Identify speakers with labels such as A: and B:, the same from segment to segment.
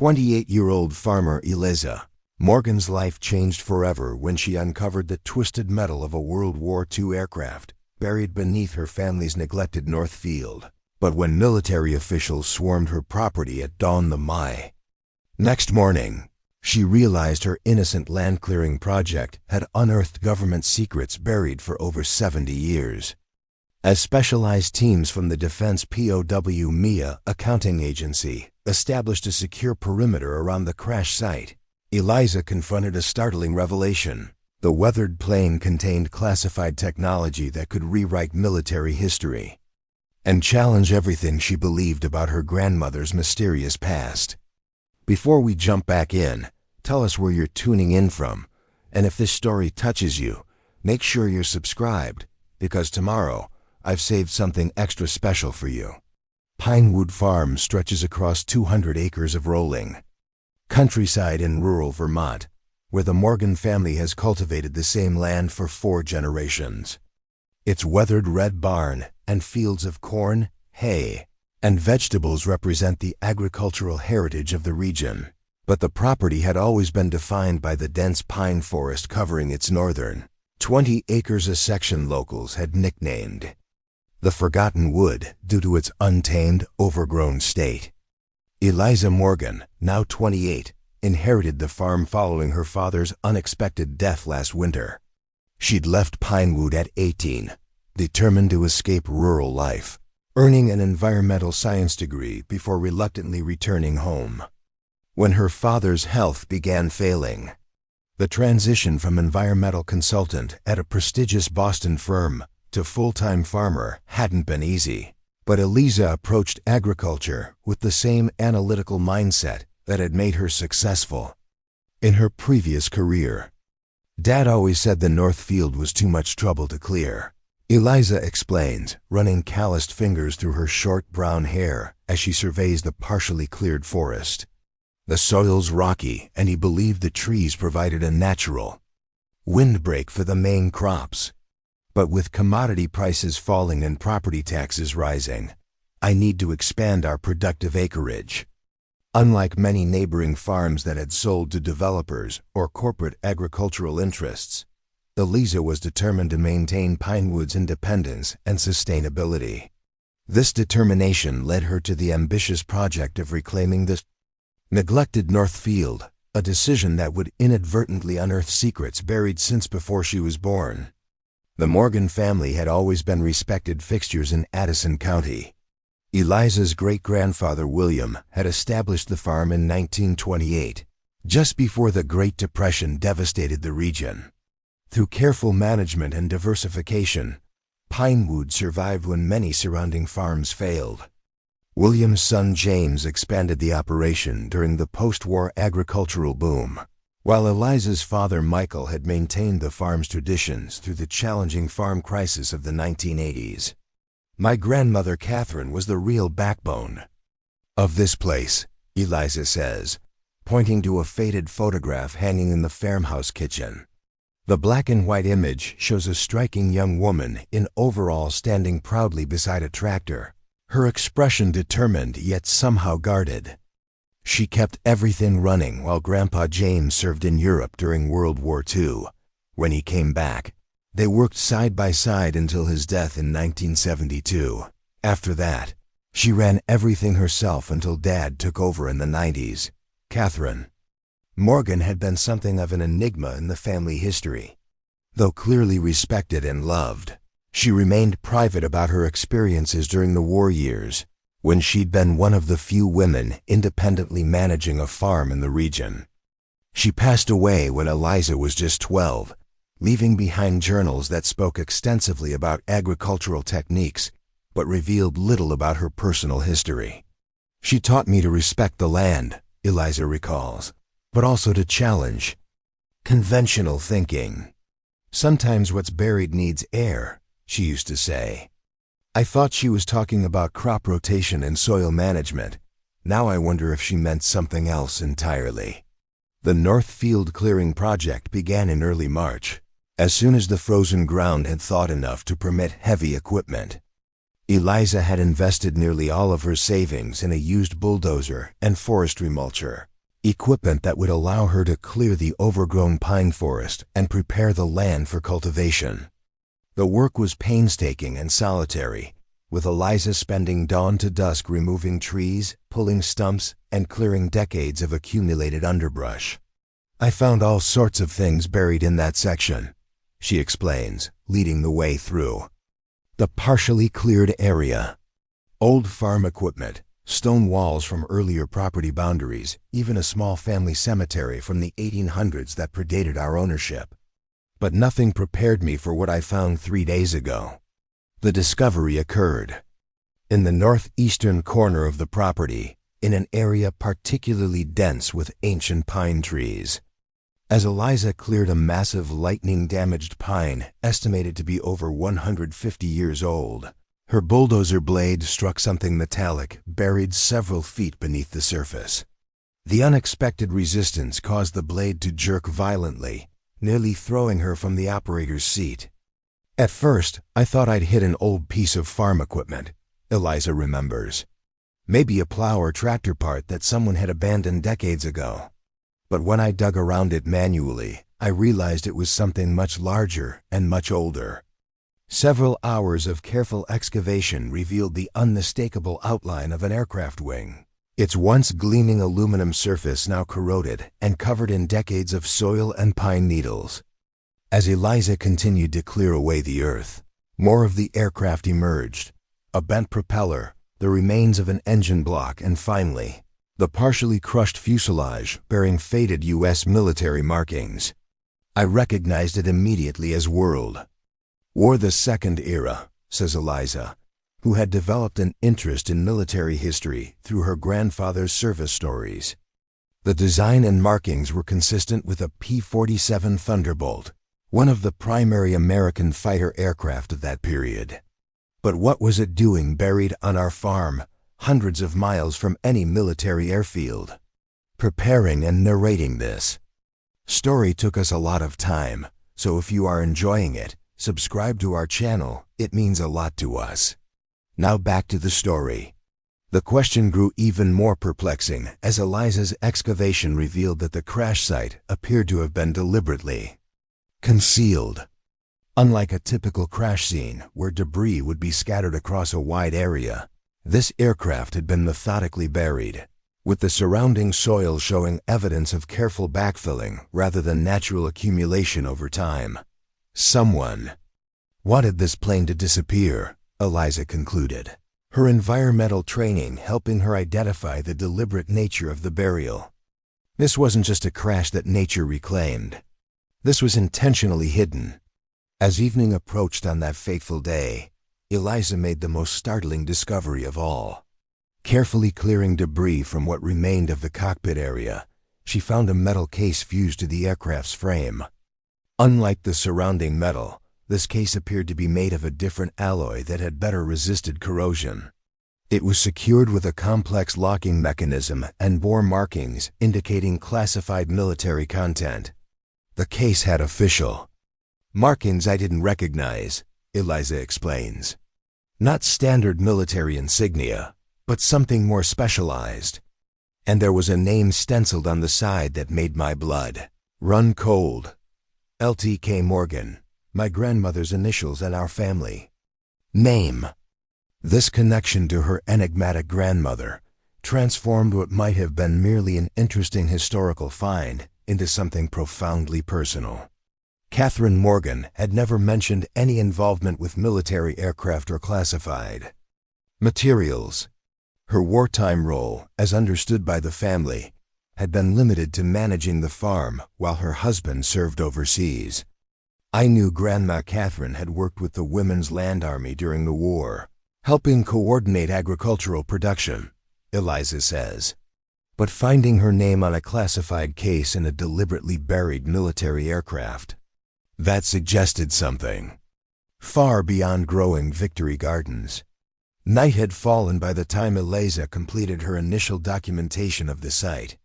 A: 28-year-old farmer Eliza Morgan's life changed forever when she uncovered the twisted metal of a World War II aircraft buried beneath her family's neglected North Field. But when military officials swarmed her property at dawn next morning, she realized her innocent land-clearing project had unearthed government secrets buried for over 70 years. As specialized teams from the Defense POW accounting agency established a secure perimeter around the crash site, Eliza confronted a startling revelation. The weathered plane contained classified technology that could rewrite military history and challenge everything she believed about her grandmother's mysterious past. Before we jump back in, tell us where you're tuning in from, and if this story touches you, make sure you're subscribed, because tomorrow I've saved something extra special for you. Pinewood Farm stretches across 200 acres of rolling countryside in rural Vermont, where the Morgan family has cultivated the same land for 4 generations. Its weathered red barn and fields of corn, hay, and vegetables represent the agricultural heritage of the region. But the property had always been defined by the dense pine forest covering its northern 20 acres a section locals had nicknamed the Forgotten Wood due to its untamed, overgrown state. Eliza Morgan, now 28, inherited the farm following her father's unexpected death last winter. She'd left Pinewood at 18, determined to escape rural life, earning an environmental science degree before reluctantly returning home. When her father's health began failing, the transition from environmental consultant at a prestigious Boston firm to full-time farmer hadn't been easy. But Eliza approached agriculture with the same analytical mindset that had made her successful in her previous career. Dad always said the North Field was too much trouble to clear. Eliza explains, running calloused fingers through her short brown hair as she surveys the partially cleared forest. The soil's rocky, and he believed the trees provided a natural windbreak for the main crops. But with commodity prices falling and property taxes rising, I need to expand our productive acreage. Unlike many neighboring farms that had sold to developers or corporate agricultural interests, Eliza was determined to maintain Pinewood's independence and sustainability. This determination led her to the ambitious project of reclaiming the neglected North Field, a decision that would inadvertently unearth secrets buried since before she was born. The Morgan family had always been respected fixtures in Addison County. Eliza's great-grandfather William had established the farm in 1928, just before the Great Depression devastated the region. Through careful management and diversification, Pinewood survived when many surrounding farms failed. William's son James expanded the operation during the post-war agricultural boom, while Eliza's father Michael had maintained the farm's traditions through the challenging farm crisis of the 1980s. My grandmother Catherine was the real backbone of this place, Eliza says, pointing to a faded photograph hanging in the farmhouse kitchen. The black and white image shows a striking young woman in overalls standing proudly beside a tractor, her expression determined yet somehow guarded. She kept everything running while Grandpa James served in Europe during World War II. When he came back, they worked side by side until his death in 1972. After that, she ran everything herself until Dad took over in the 90s. Catherine Morgan had been something of an enigma in the family history. Though clearly respected and loved, she remained private about her experiences during the war years, when she'd been one of the few women independently managing a farm in the region. She passed away when Eliza was just 12, leaving behind journals that spoke extensively about agricultural techniques, but revealed little about her personal history. She taught me to respect the land, Eliza recalls, but also to challenge conventional thinking. Sometimes what's buried needs air, she used to say. I thought she was talking about crop rotation and soil management. Now I wonder if she meant something else entirely. The North Field clearing project began in early March, as soon as the frozen ground had thawed enough to permit heavy equipment. Eliza had invested nearly all of her savings in a used bulldozer and forestry mulcher, equipment that would allow her to clear the overgrown pine forest and prepare the land for cultivation. The work was painstaking and solitary, with Eliza spending dawn to dusk removing trees, pulling stumps, and clearing decades of accumulated underbrush. "I found all sorts of things buried in that section," she explains, leading the way through. The partially cleared area. Old farm equipment, stone walls from earlier property boundaries, even a small family cemetery from the 1800s that predated our ownership. But nothing prepared me for what I found 3 days ago. The discovery occurred in the northeastern corner of the property, in an area particularly dense with ancient pine trees. As Eliza cleared a massive lightning-damaged pine estimated to be over 150 years old, her bulldozer blade struck something metallic buried several feet beneath the surface. The unexpected resistance caused the blade to jerk violently, nearly throwing her from the operator's seat. "At first, I thought I'd hit an old piece of farm equipment," Eliza remembers. "Maybe a plow or tractor part that someone had abandoned decades ago. But when I dug around it manually, I realized it was something much larger and much older." Several hours of careful excavation revealed the unmistakable outline of an aircraft wing, its once gleaming aluminum surface now corroded and covered in decades of soil and pine needles. As Eliza continued to clear away the earth, more of the aircraft emerged: a bent propeller, the remains of an engine block, and finally, the partially crushed fuselage bearing faded U.S. military markings. I recognized it immediately as World War II era, says Eliza, who had developed an interest in military history through her grandfather's service stories. The design and markings were consistent with a P-47 Thunderbolt, one of the primary American fighter aircraft of that period. But what was it doing buried on our farm, hundreds of miles from any military airfield? Preparing and narrating this story took us a lot of time, so if you are enjoying it, subscribe to our channel. It means a lot to us. Now back to the story. The question grew even more perplexing as Eliza's excavation revealed that the crash site appeared to have been deliberately concealed. Unlike a typical crash scene where debris would be scattered across a wide area, this aircraft had been methodically buried, with the surrounding soil showing evidence of careful backfilling rather than natural accumulation over time. Someone wanted this plane to disappear, Eliza concluded, her environmental training helping her identify the deliberate nature of the burial. This wasn't just a crash that nature reclaimed. This was intentionally hidden. As evening approached on that fateful day, Eliza made the most startling discovery of all. Carefully clearing debris from what remained of the cockpit area, she found a metal case fused to the aircraft's frame. Unlike the surrounding metal, this case appeared to be made of a different alloy that had better resisted corrosion. It was secured with a complex locking mechanism and bore markings indicating classified military content. The case had official markings I didn't recognize, Eliza explains. Not standard military insignia, but something more specialized. And there was a name stenciled on the side that made my blood run cold. L.T.K. Morgan, my grandmother's initials and our family name. This connection to her enigmatic grandmother transformed what might have been merely an interesting historical find into something profoundly personal. Catherine Morgan had never mentioned any involvement with military aircraft or classified materials. Her wartime role, as understood by the family, had been limited to managing the farm while her husband served overseas. I knew Grandma Catherine had worked with the Women's Land Army during the war, helping coordinate agricultural production, Eliza says. But finding her name on a classified case in a deliberately buried military aircraft, that suggested something far beyond growing victory gardens. Night had fallen by the time Eliza completed her initial documentation of the site.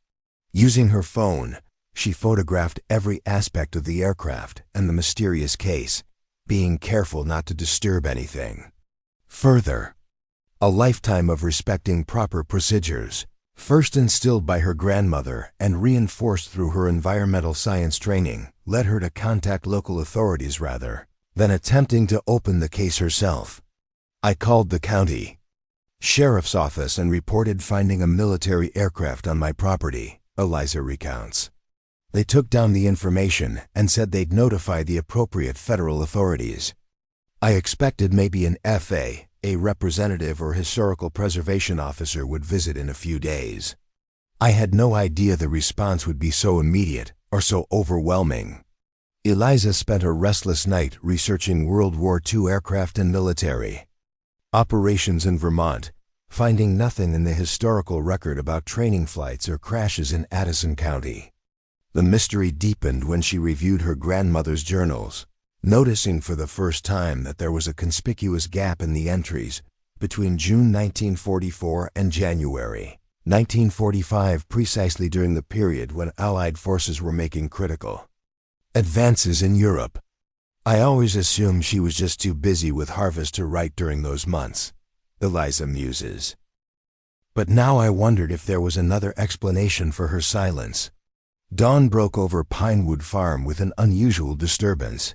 A: Using her phone, she photographed every aspect of the aircraft and the mysterious case, being careful not to disturb anything. Further, a lifetime of respecting proper procedures, First instilled by her grandmother and reinforced through her environmental science training, led her to contact local authorities rather than attempting to open the case herself. I called the county sheriff's office and reported finding a military aircraft on my property, Eliza recounts. They took down the information and said they'd notify the appropriate federal authorities. I expected maybe an FA, a representative or historical preservation officer, would visit in a few days. I had no idea the response would be so immediate or so overwhelming. Eliza spent a restless night researching World War II aircraft and military operations in Vermont, finding nothing in the historical record about training flights or crashes in Addison County. The mystery deepened when she reviewed her grandmother's journals, noticing for the first time that there was a conspicuous gap in the entries between June 1944 and January 1945, precisely during the period when Allied forces were making critical advances in Europe. I always assumed she was just too busy with harvest to write during those months, Eliza muses. But now I wondered if there was another explanation for her silence. Dawn broke over Pinewood Farm with an unusual disturbance.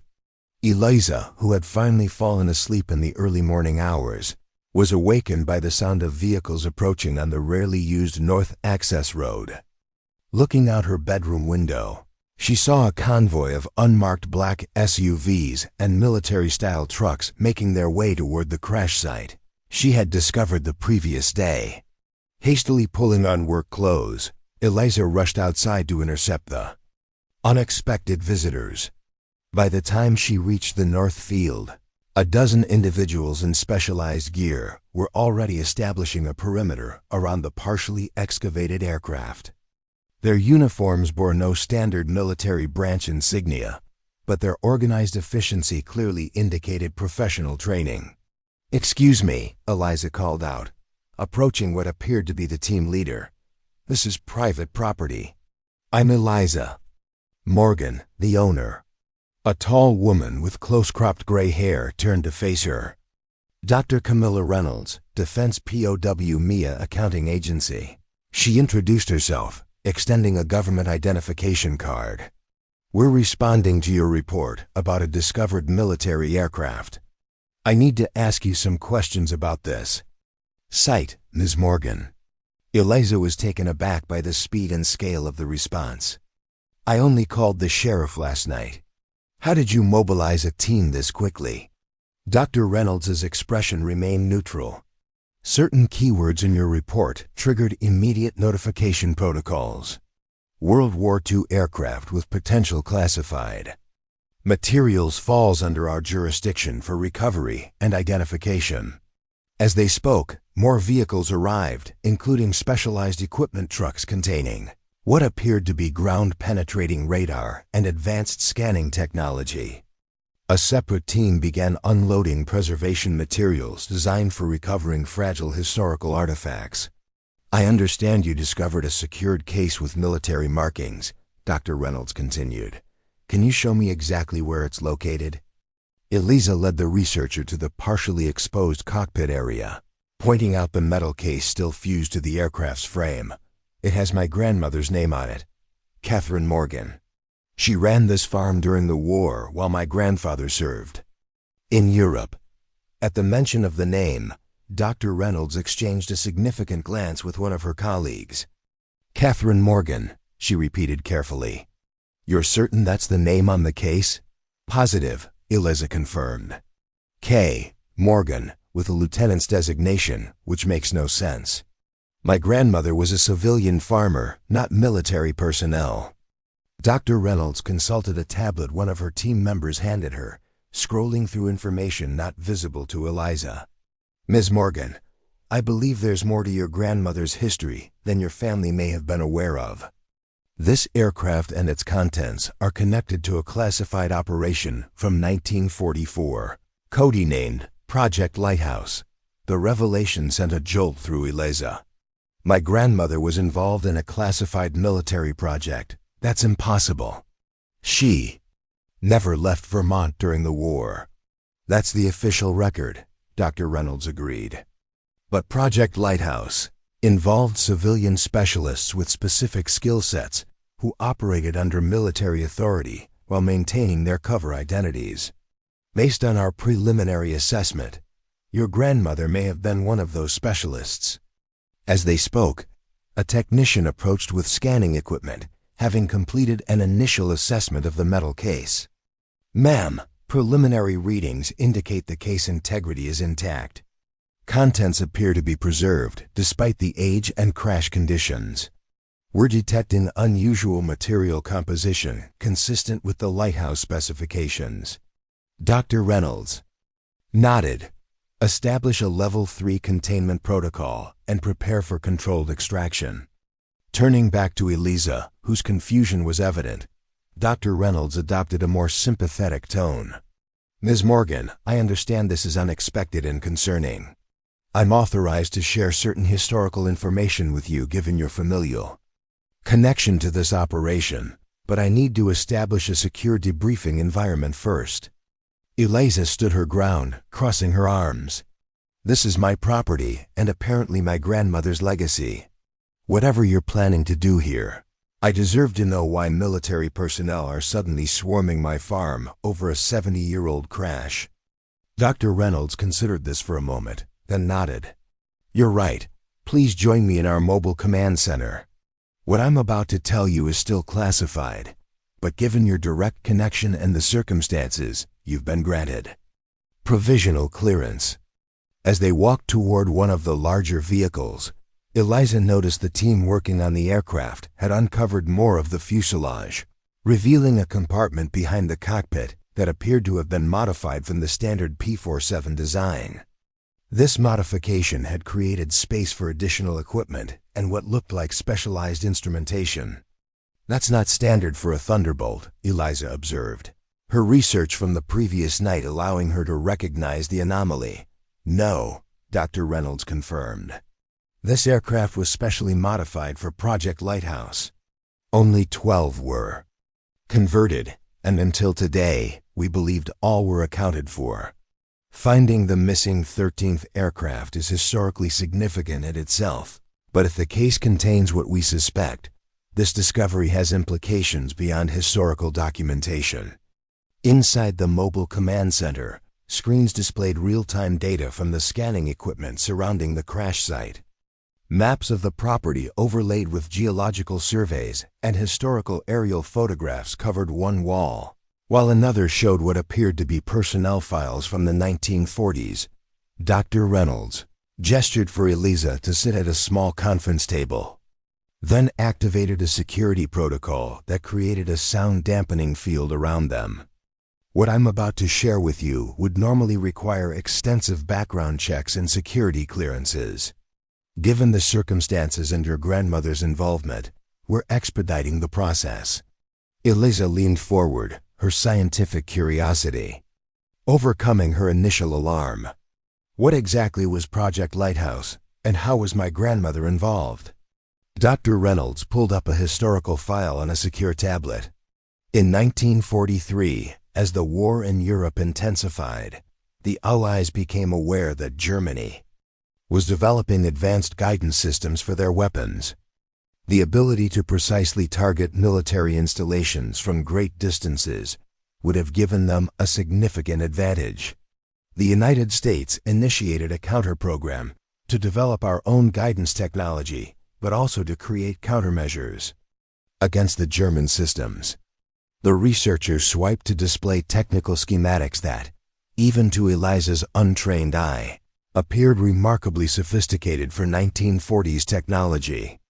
A: Eliza, who had finally fallen asleep in the early morning hours, was awakened by the sound of vehicles approaching on the rarely used North Access Road. Looking out her bedroom window, she saw a convoy of unmarked black SUVs and military-style trucks making their way toward the crash site she had discovered the previous day. Hastily pulling on work clothes, Eliza rushed outside to intercept the unexpected visitors. By the time she reached the north field, a dozen individuals in specialized gear were already establishing a perimeter around the partially excavated aircraft. Their uniforms bore no standard military branch insignia, but their organized efficiency clearly indicated professional training. "Excuse me," Eliza called out, approaching what appeared to be the team leader. "This is private property." "I'm Eliza Morgan, the owner." A tall woman with close-cropped gray hair turned to face her. "Dr. Camilla Reynolds, Defense POW MIA Accounting Agency." She introduced herself, extending a government identification card. "We're responding to your report about a discovered military aircraft. I need to ask you some questions about this site, Ms. Morgan." Eliza was taken aback by the speed and scale of the response. "I only called the sheriff last night. How did you mobilize a team this quickly?" Dr. Reynolds' expression remained neutral. "Certain keywords in your report triggered immediate notification protocols. World War II aircraft with potential classified materials falls under our jurisdiction for recovery and identification." As they spoke, more vehicles arrived, including specialized equipment trucks containing what appeared to be ground-penetrating radar and advanced scanning technology. A separate team began unloading preservation materials designed for recovering fragile historical artifacts. "I understand you discovered a secured case with military markings," Dr. Reynolds continued. "Can you show me exactly where it's located?" Eliza led the researcher to the partially exposed cockpit area, pointing out the metal case still fused to the aircraft's frame. "It has my grandmother's name on it, Catherine Morgan. She ran this farm during the war while my grandfather served in Europe." At the mention of the name, Dr. Reynolds exchanged a significant glance with one of her colleagues. "Catherine Morgan," she repeated carefully. "You're certain that's the name on the case?" "Positive," Eliza confirmed. "K. Morgan, with a lieutenant's designation, which makes no sense. My grandmother was a civilian farmer, not military personnel." Dr. Reynolds consulted a tablet one of her team members handed her, scrolling through information not visible to Eliza. "Ms. Morgan, I believe there's more to your grandmother's history than your family may have been aware of. This aircraft and its contents are connected to a classified operation from 1944, codenamed Project Lighthouse." The revelation sent a jolt through Eliza. "My grandmother was involved in a classified military project. That's impossible. She never left Vermont during the war." "That's the official record," Dr. Reynolds agreed. "But Project Lighthouse, involved civilian specialists with specific skill sets who operated under military authority while maintaining their cover identities. Based on our preliminary assessment, your grandmother may have been one of those specialists. As they spoke, a technician approached with scanning equipment, having completed an initial assessment of the metal case. "Ma'am, preliminary readings indicate the case integrity is intact. Contents appear to be preserved despite the age and crash conditions. We're detecting unusual material composition consistent with the lighthouse specifications." Dr. Reynolds nodded. "Establish a Level 3 containment protocol and prepare for controlled extraction." Turning back to Eliza, whose confusion was evident, Dr. Reynolds adopted a more sympathetic tone. "Ms. Morgan, I understand this is unexpected and concerning. I'm authorized to share certain historical information with you given your familial connection to this operation, but I need to establish a secure debriefing environment first." Eliza stood her ground, crossing her arms. "This is my property and apparently my grandmother's legacy. Whatever you're planning to do here, I deserve to know why military personnel are suddenly swarming my farm over a 70-year-old crash." Dr. Reynolds considered this for a moment, then nodded. "You're right. Please join me in our mobile command center. What I'm about to tell you is still classified, but given your direct connection and the circumstances, you've been granted provisional clearance." As they walked toward one of the larger vehicles, Eliza noticed the team working on the aircraft had uncovered more of the fuselage, revealing a compartment behind the cockpit that appeared to have been modified from the standard P-47 design. This modification had created space for additional equipment and what looked like specialized instrumentation. "That's not standard for a Thunderbolt," Eliza observed, her research from the previous night allowing her to recognize the anomaly. "No," Dr. Reynolds confirmed. "This aircraft was specially modified for Project Lighthouse. Only 12 were converted, and until today, we believed all were accounted for. Finding the missing 13th aircraft is historically significant in itself, but if the case contains what we suspect, this discovery has implications beyond historical documentation." Inside the mobile command center, screens displayed real-time data from the scanning equipment surrounding the crash site. Maps of the property overlaid with geological surveys and historical aerial photographs covered one wall, while another showed what appeared to be personnel files from the 1940s. Dr. Reynolds gestured for Eliza to sit at a small conference table, then activated a security protocol that created a sound-dampening field around them. "What I'm about to share with you would normally require extensive background checks and security clearances. Given the circumstances and your grandmother's involvement, we're expediting the process." Eliza leaned forward, her scientific curiosity overcoming her initial alarm. "What exactly was Project Lighthouse, and how was my grandmother involved?" Dr. Reynolds pulled up a historical file on a secure tablet. In 1943, as the war in Europe intensified, the Allies became aware that Germany was developing advanced guidance systems for their weapons. The ability to precisely target military installations from great distances would have given them a significant advantage. The United States initiated a counter-program to develop our own guidance technology, but also to create countermeasures against the German systems. The researchers swiped to display technical schematics that, even to Eliza's untrained eye, appeared remarkably sophisticated for 1940s technology.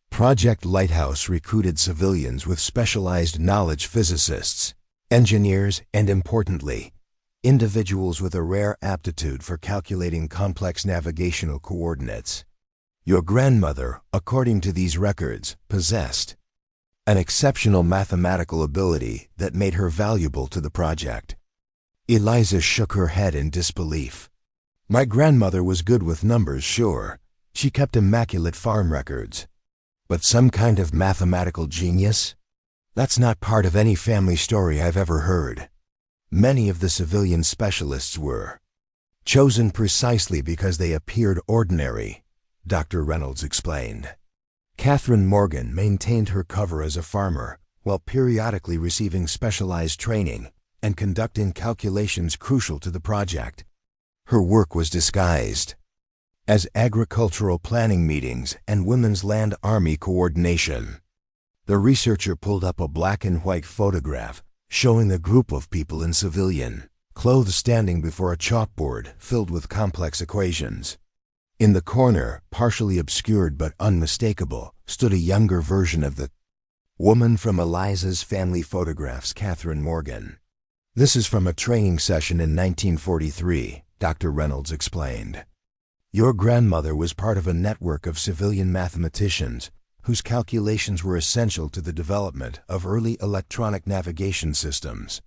A: Project Lighthouse recruited civilians with specialized knowledge: physicists, engineers, and importantly, individuals with a rare aptitude for calculating complex navigational coordinates. Your grandmother, according to these records, possessed an exceptional mathematical ability that made her valuable to the project. Eliza shook her head in disbelief. "My grandmother was good with numbers, sure. She kept immaculate farm records. But some kind of mathematical genius? That's not part of any family story I've ever heard." Many of the civilian specialists were chosen precisely because they appeared ordinary, Dr. Reynolds explained. Catherine Morgan maintained her cover as a farmer, while periodically receiving specialized training and conducting calculations crucial to the project. Her work was disguised as agricultural planning meetings and Women's Land Army coordination. The researcher pulled up a black and white photograph showing a group of people in civilian clothes standing before a chalkboard filled with complex equations. In the corner, partially obscured but unmistakable, stood a younger version of the woman from Eliza's family photographs, Catherine Morgan. "This is from a training session in 1943, Dr. Reynolds explained. Your grandmother was part of a network of civilian mathematicians whose calculations were essential to the development of early electronic navigation systems.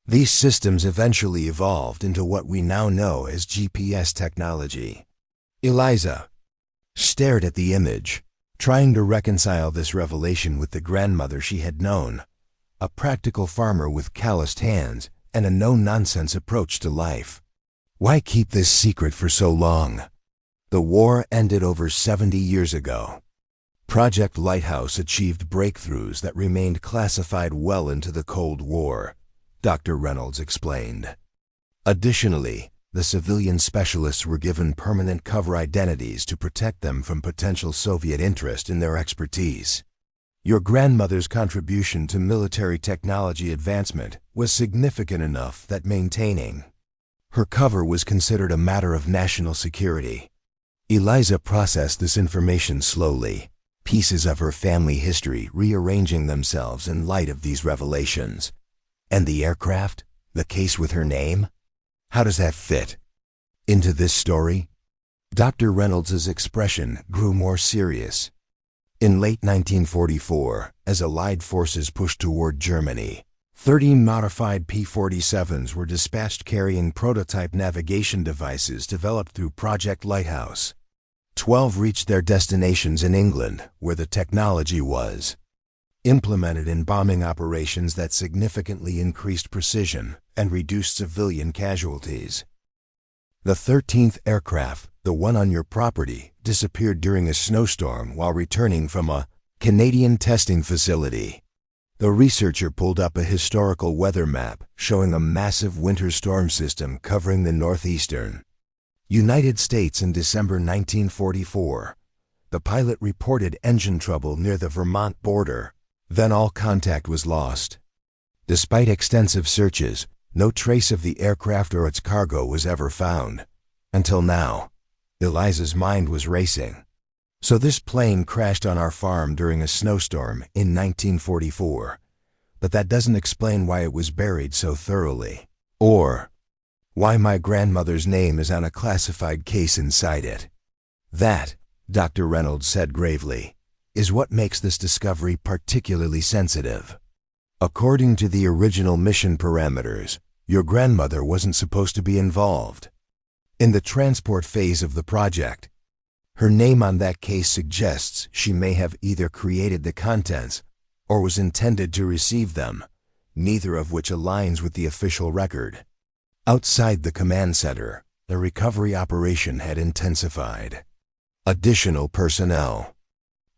A: These systems eventually evolved into what we now know as GPS technology." Eliza stared at the image, trying to reconcile this revelation with the grandmother she had known, a practical farmer with calloused hands and a no-nonsense approach to life. Why keep this secret for so long? The war ended over 70 years ago. Project Lighthouse achieved breakthroughs that remained classified well into the Cold War, Dr. Reynolds explained. Additionally, the civilian specialists were given permanent cover identities to protect them from potential Soviet interest in their expertise. Your grandmother's contribution to military technology advancement was significant enough that maintaining her cover was considered a matter of national security. Eliza processed this information slowly, pieces of her family history rearranging themselves in light of these revelations. And the aircraft? The case with her name? How does that fit into this story? Dr. Reynolds's expression grew more serious. In late 1944, as Allied forces pushed toward Germany, 13 modified P-47s were dispatched carrying prototype navigation devices developed through Project Lighthouse. 12 reached their destinations in England, where the technology was implemented in bombing operations that significantly increased precision and reduced civilian casualties. The 13th aircraft, the one on your property, disappeared during a snowstorm while returning from a Canadian testing facility. The researcher pulled up a historical weather map showing a massive winter storm system covering the northeastern United States in December 1944. The pilot reported engine trouble near the Vermont border. Then all contact was lost. Despite extensive searches, no trace of the aircraft or its cargo was ever found. Until now. Eliza's mind was racing. So this plane crashed on our farm during a snowstorm in 1944. But that doesn't explain why it was buried so thoroughly. Or why my grandmother's name is on a classified case inside it. That, Dr. Reynolds said gravely, is what makes this discovery particularly sensitive. According to the original mission parameters, your grandmother wasn't supposed to be involved in the transport phase of the project. Her name on that case suggests she may have either created the contents or was intended to receive them, neither of which aligns with the official record. Outside the command center, the recovery operation had intensified. Additional personnel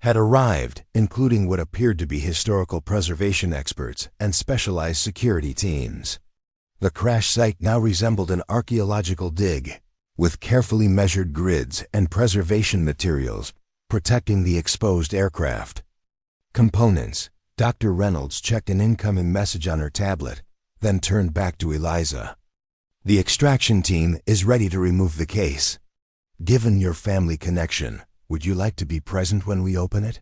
A: had arrived, including what appeared to be historical preservation experts and specialized security teams. The crash site now resembled an archaeological dig, with carefully measured grids and preservation materials protecting the exposed aircraft. Components. Dr. Reynolds checked an incoming message on her tablet, then turned back to Eliza. The extraction team is ready to remove the case. Given your family connection, would you like to be present when we open it?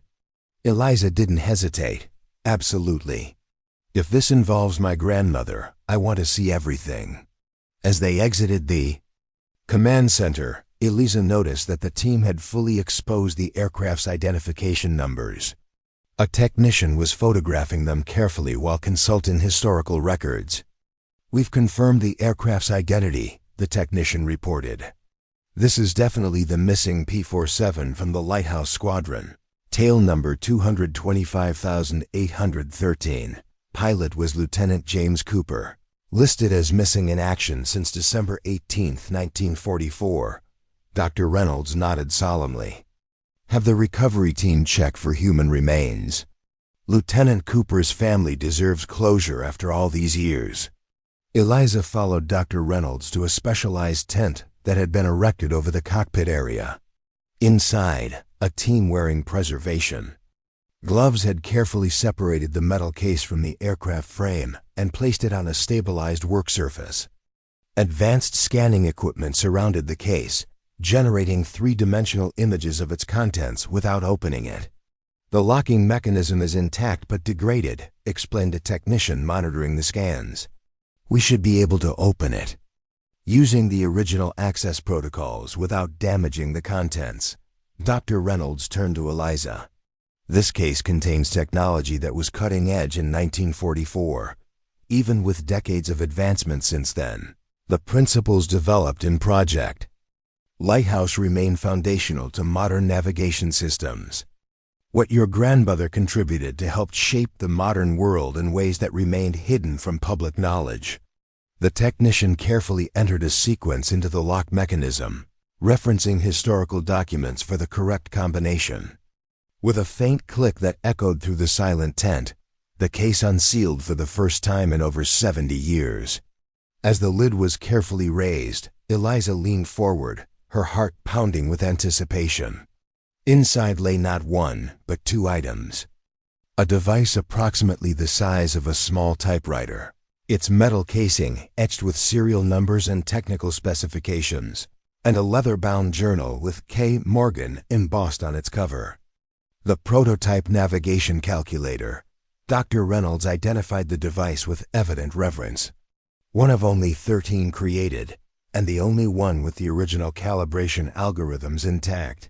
A: Eliza didn't hesitate. Absolutely. If this involves my grandmother, I want to see everything. As they exited the command center, Eliza noticed that the team had fully exposed the aircraft's identification numbers. A technician was photographing them carefully while consulting historical records. "We've confirmed the aircraft's identity," the technician reported. "This is definitely the missing P-47 from the Lighthouse Squadron. Tail number 225,813. Pilot was Lieutenant James Cooper. Listed as missing in action since December 18, 1944. Dr. Reynolds nodded solemnly. Have the recovery team check for human remains. Lieutenant Cooper's family deserves closure after all these years. Eliza followed Dr. Reynolds to a specialized tent that had been erected over the cockpit area. Inside, a team wearing preservation gloves had carefully separated the metal case from the aircraft frame and placed it on a stabilized work surface. Advanced scanning equipment surrounded the case, generating three-dimensional images of its contents without opening it. "The locking mechanism is intact but degraded," explained a technician monitoring the scans. "We should be able to open it using the original access protocols without damaging the contents." Dr. Reynolds turned to Eliza. "This case contains technology that was cutting edge in 1944. Even with decades of advancement since then, the principles developed in Project Lighthouse remain foundational to modern navigation systems. What your grandmother contributed to help shape the modern world in ways that remained hidden from public knowledge." The technician carefully entered a sequence into the lock mechanism, referencing historical documents for the correct combination. With a faint click that echoed through the silent tent, the case unsealed for the first time in over 70 years. As the lid was carefully raised, Eliza leaned forward, her heart pounding with anticipation. Inside lay not one, but two items. A device approximately the size of a small typewriter, its metal casing etched with serial numbers and technical specifications, and a leather-bound journal with K. Morgan embossed on its cover. The prototype navigation calculator. Dr. Reynolds identified the device with evident reverence. One of only 13 created, and the only one with the original calibration algorithms intact.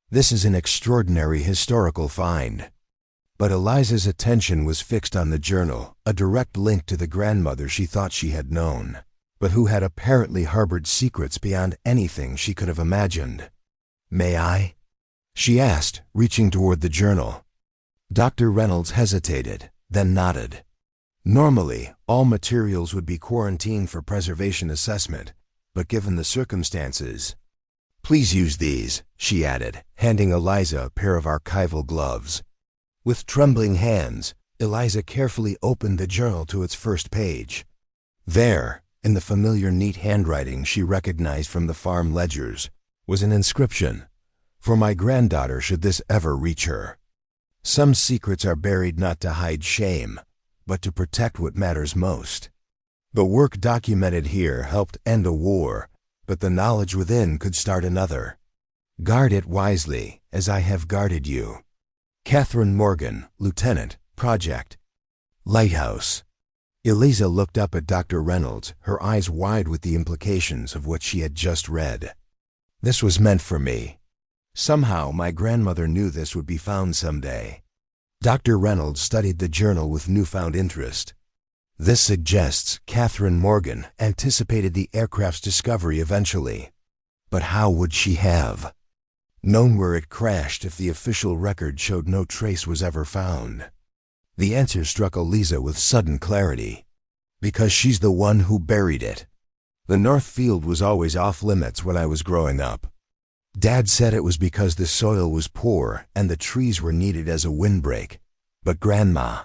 A: This is an extraordinary historical find. But Eliza's attention was fixed on the journal, a direct link to the grandmother she thought she had known, but who had apparently harbored secrets beyond anything she could have imagined. "May I?" she asked, reaching toward the journal. Dr. Reynolds hesitated, then nodded. Normally, all materials would be quarantined for preservation assessment, but given the circumstances— "Please use these," she added, handing Eliza a pair of archival gloves. With trembling hands, Eliza carefully opened the journal to its first page. There, in the familiar neat handwriting she recognized from the farm ledgers, was an inscription: "For my granddaughter should this ever reach her." Some secrets are buried not to hide shame, but to protect what matters most. The work documented here helped end a war, but the knowledge within could start another. Guard it wisely, as I have guarded you. Catherine Morgan, Lieutenant, Project Lighthouse. Eliza looked up at Dr. Reynolds, her eyes wide with the implications of what she had just read. This was meant for me. Somehow my grandmother knew this would be found someday. Dr. Reynolds studied the journal with newfound interest. This suggests Catherine Morgan anticipated the aircraft's discovery eventually. But how would she have known where it crashed if the official record showed no trace was ever found? The answer struck Eliza with sudden clarity. Because she's the one who buried it. The North Field was always off-limits when I was growing up. Dad said it was because the soil was poor and the trees were needed as a windbreak. But Grandma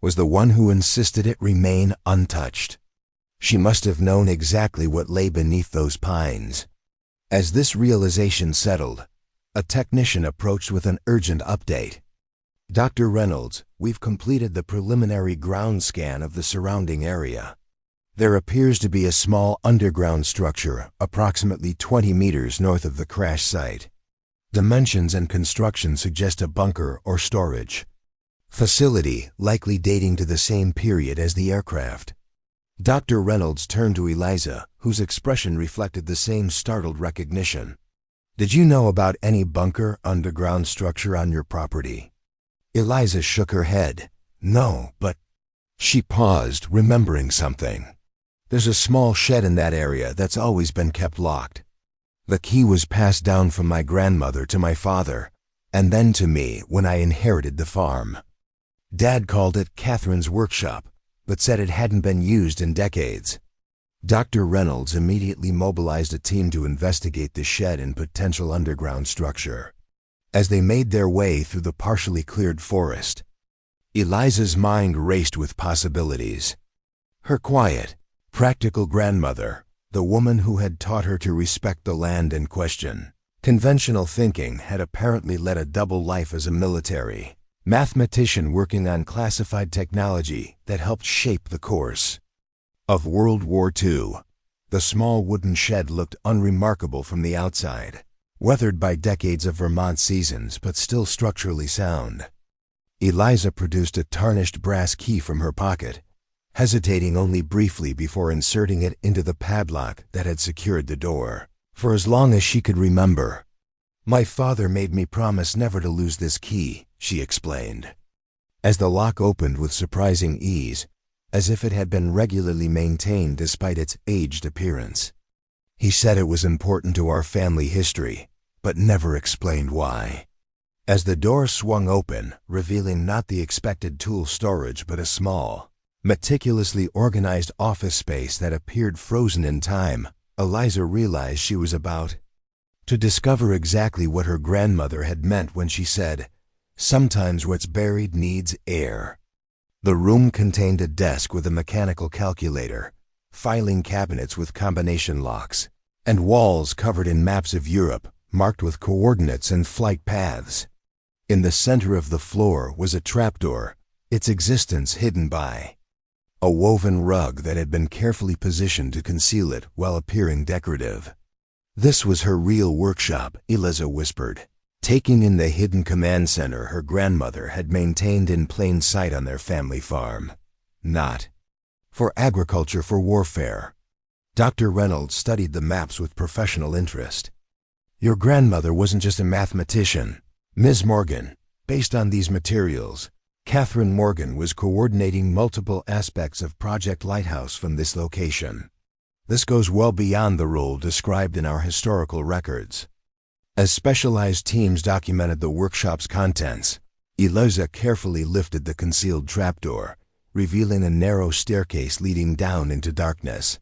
A: was the one who insisted it remain untouched. She must have known exactly what lay beneath those pines. As this realization settled, a technician approached with an urgent update. "Dr. Reynolds, we've completed the preliminary ground scan of the surrounding area. There appears to be a small underground structure approximately 20 meters north of the crash site. Dimensions and construction suggest a bunker or storage facility likely dating to the same period as the aircraft." Dr. Reynolds turned to Eliza, whose expression reflected the same startled recognition. "Did you know about any bunker underground structure on your property?" Eliza shook her head. "No, but—" She paused, remembering something. "There's a small shed in that area that's always been kept locked. The key was passed down from my grandmother to my father, and then to me when I inherited the farm. Dad called it Catherine's workshop, but said it hadn't been used in decades." Dr. Reynolds immediately mobilized a team to investigate the shed and potential underground structure. As they made their way through the partially cleared forest, Eliza's mind raced with possibilities. Her quiet, practical grandmother, the woman who had taught her to respect the land and question conventional thinking, had apparently led a double life as a military mathematician working on classified technology that helped shape the course of World War II. The small wooden shed looked unremarkable from the outside, weathered by decades of Vermont seasons but still structurally sound. Eliza produced a tarnished brass key from her pocket, hesitating only briefly before inserting it into the padlock that had secured the door. For as long as she could remember, "My father made me promise never to lose this key," she explained. As the lock opened with surprising ease, as if it had been regularly maintained despite its aged appearance. "He said it was important to our family history, but never explained why." As the door swung open, revealing not the expected tool storage but a small, meticulously organized office space that appeared frozen in time, Eliza realized she was about to discover exactly what her grandmother had meant when she said, "Sometimes what's buried needs air." The room contained a desk with a mechanical calculator, filing cabinets with combination locks, and walls covered in maps of Europe, marked with coordinates and flight paths. In the center of the floor was a trapdoor, its existence hidden by a woven rug that had been carefully positioned to conceal it while appearing decorative. This was her real workshop, Eliza whispered, taking in the hidden command center her grandmother had maintained in plain sight on their family farm. Not for agriculture, for warfare. Dr. Reynolds studied the maps with professional interest. "Your grandmother wasn't just a mathematician, Ms. Morgan. Based on these materials, Catherine Morgan was coordinating multiple aspects of Project Lighthouse from this location. This goes well beyond the role described in our historical records." As specialized teams documented the workshop's contents, Eliza carefully lifted the concealed trapdoor, revealing a narrow staircase leading down into darkness.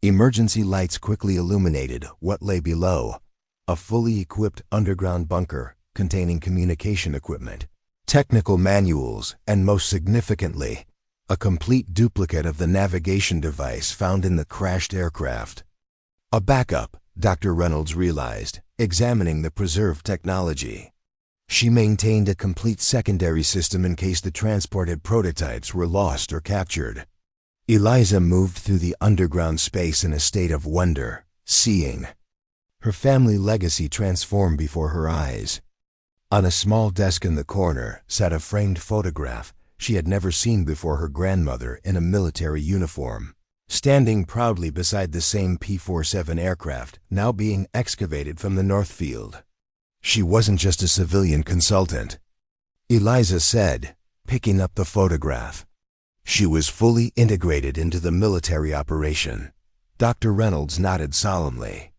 A: Emergency lights quickly illuminated what lay below, a fully equipped underground bunker containing communication equipment, technical manuals, and most significantly, a complete duplicate of the navigation device found in the crashed aircraft. A backup, Dr. Reynolds realized, examining the preserved technology. She maintained a complete secondary system in case the transported prototypes were lost or captured. Eliza moved through the underground space in a state of wonder, seeing her family legacy transform before her eyes. On a small desk in the corner sat a framed photograph she had never seen before, her grandmother in a military uniform, standing proudly beside the same P-47 aircraft now being excavated from the North Field. She wasn't just a civilian consultant, Eliza said, picking up the photograph. She was fully integrated into the military operation. Dr. Reynolds nodded solemnly.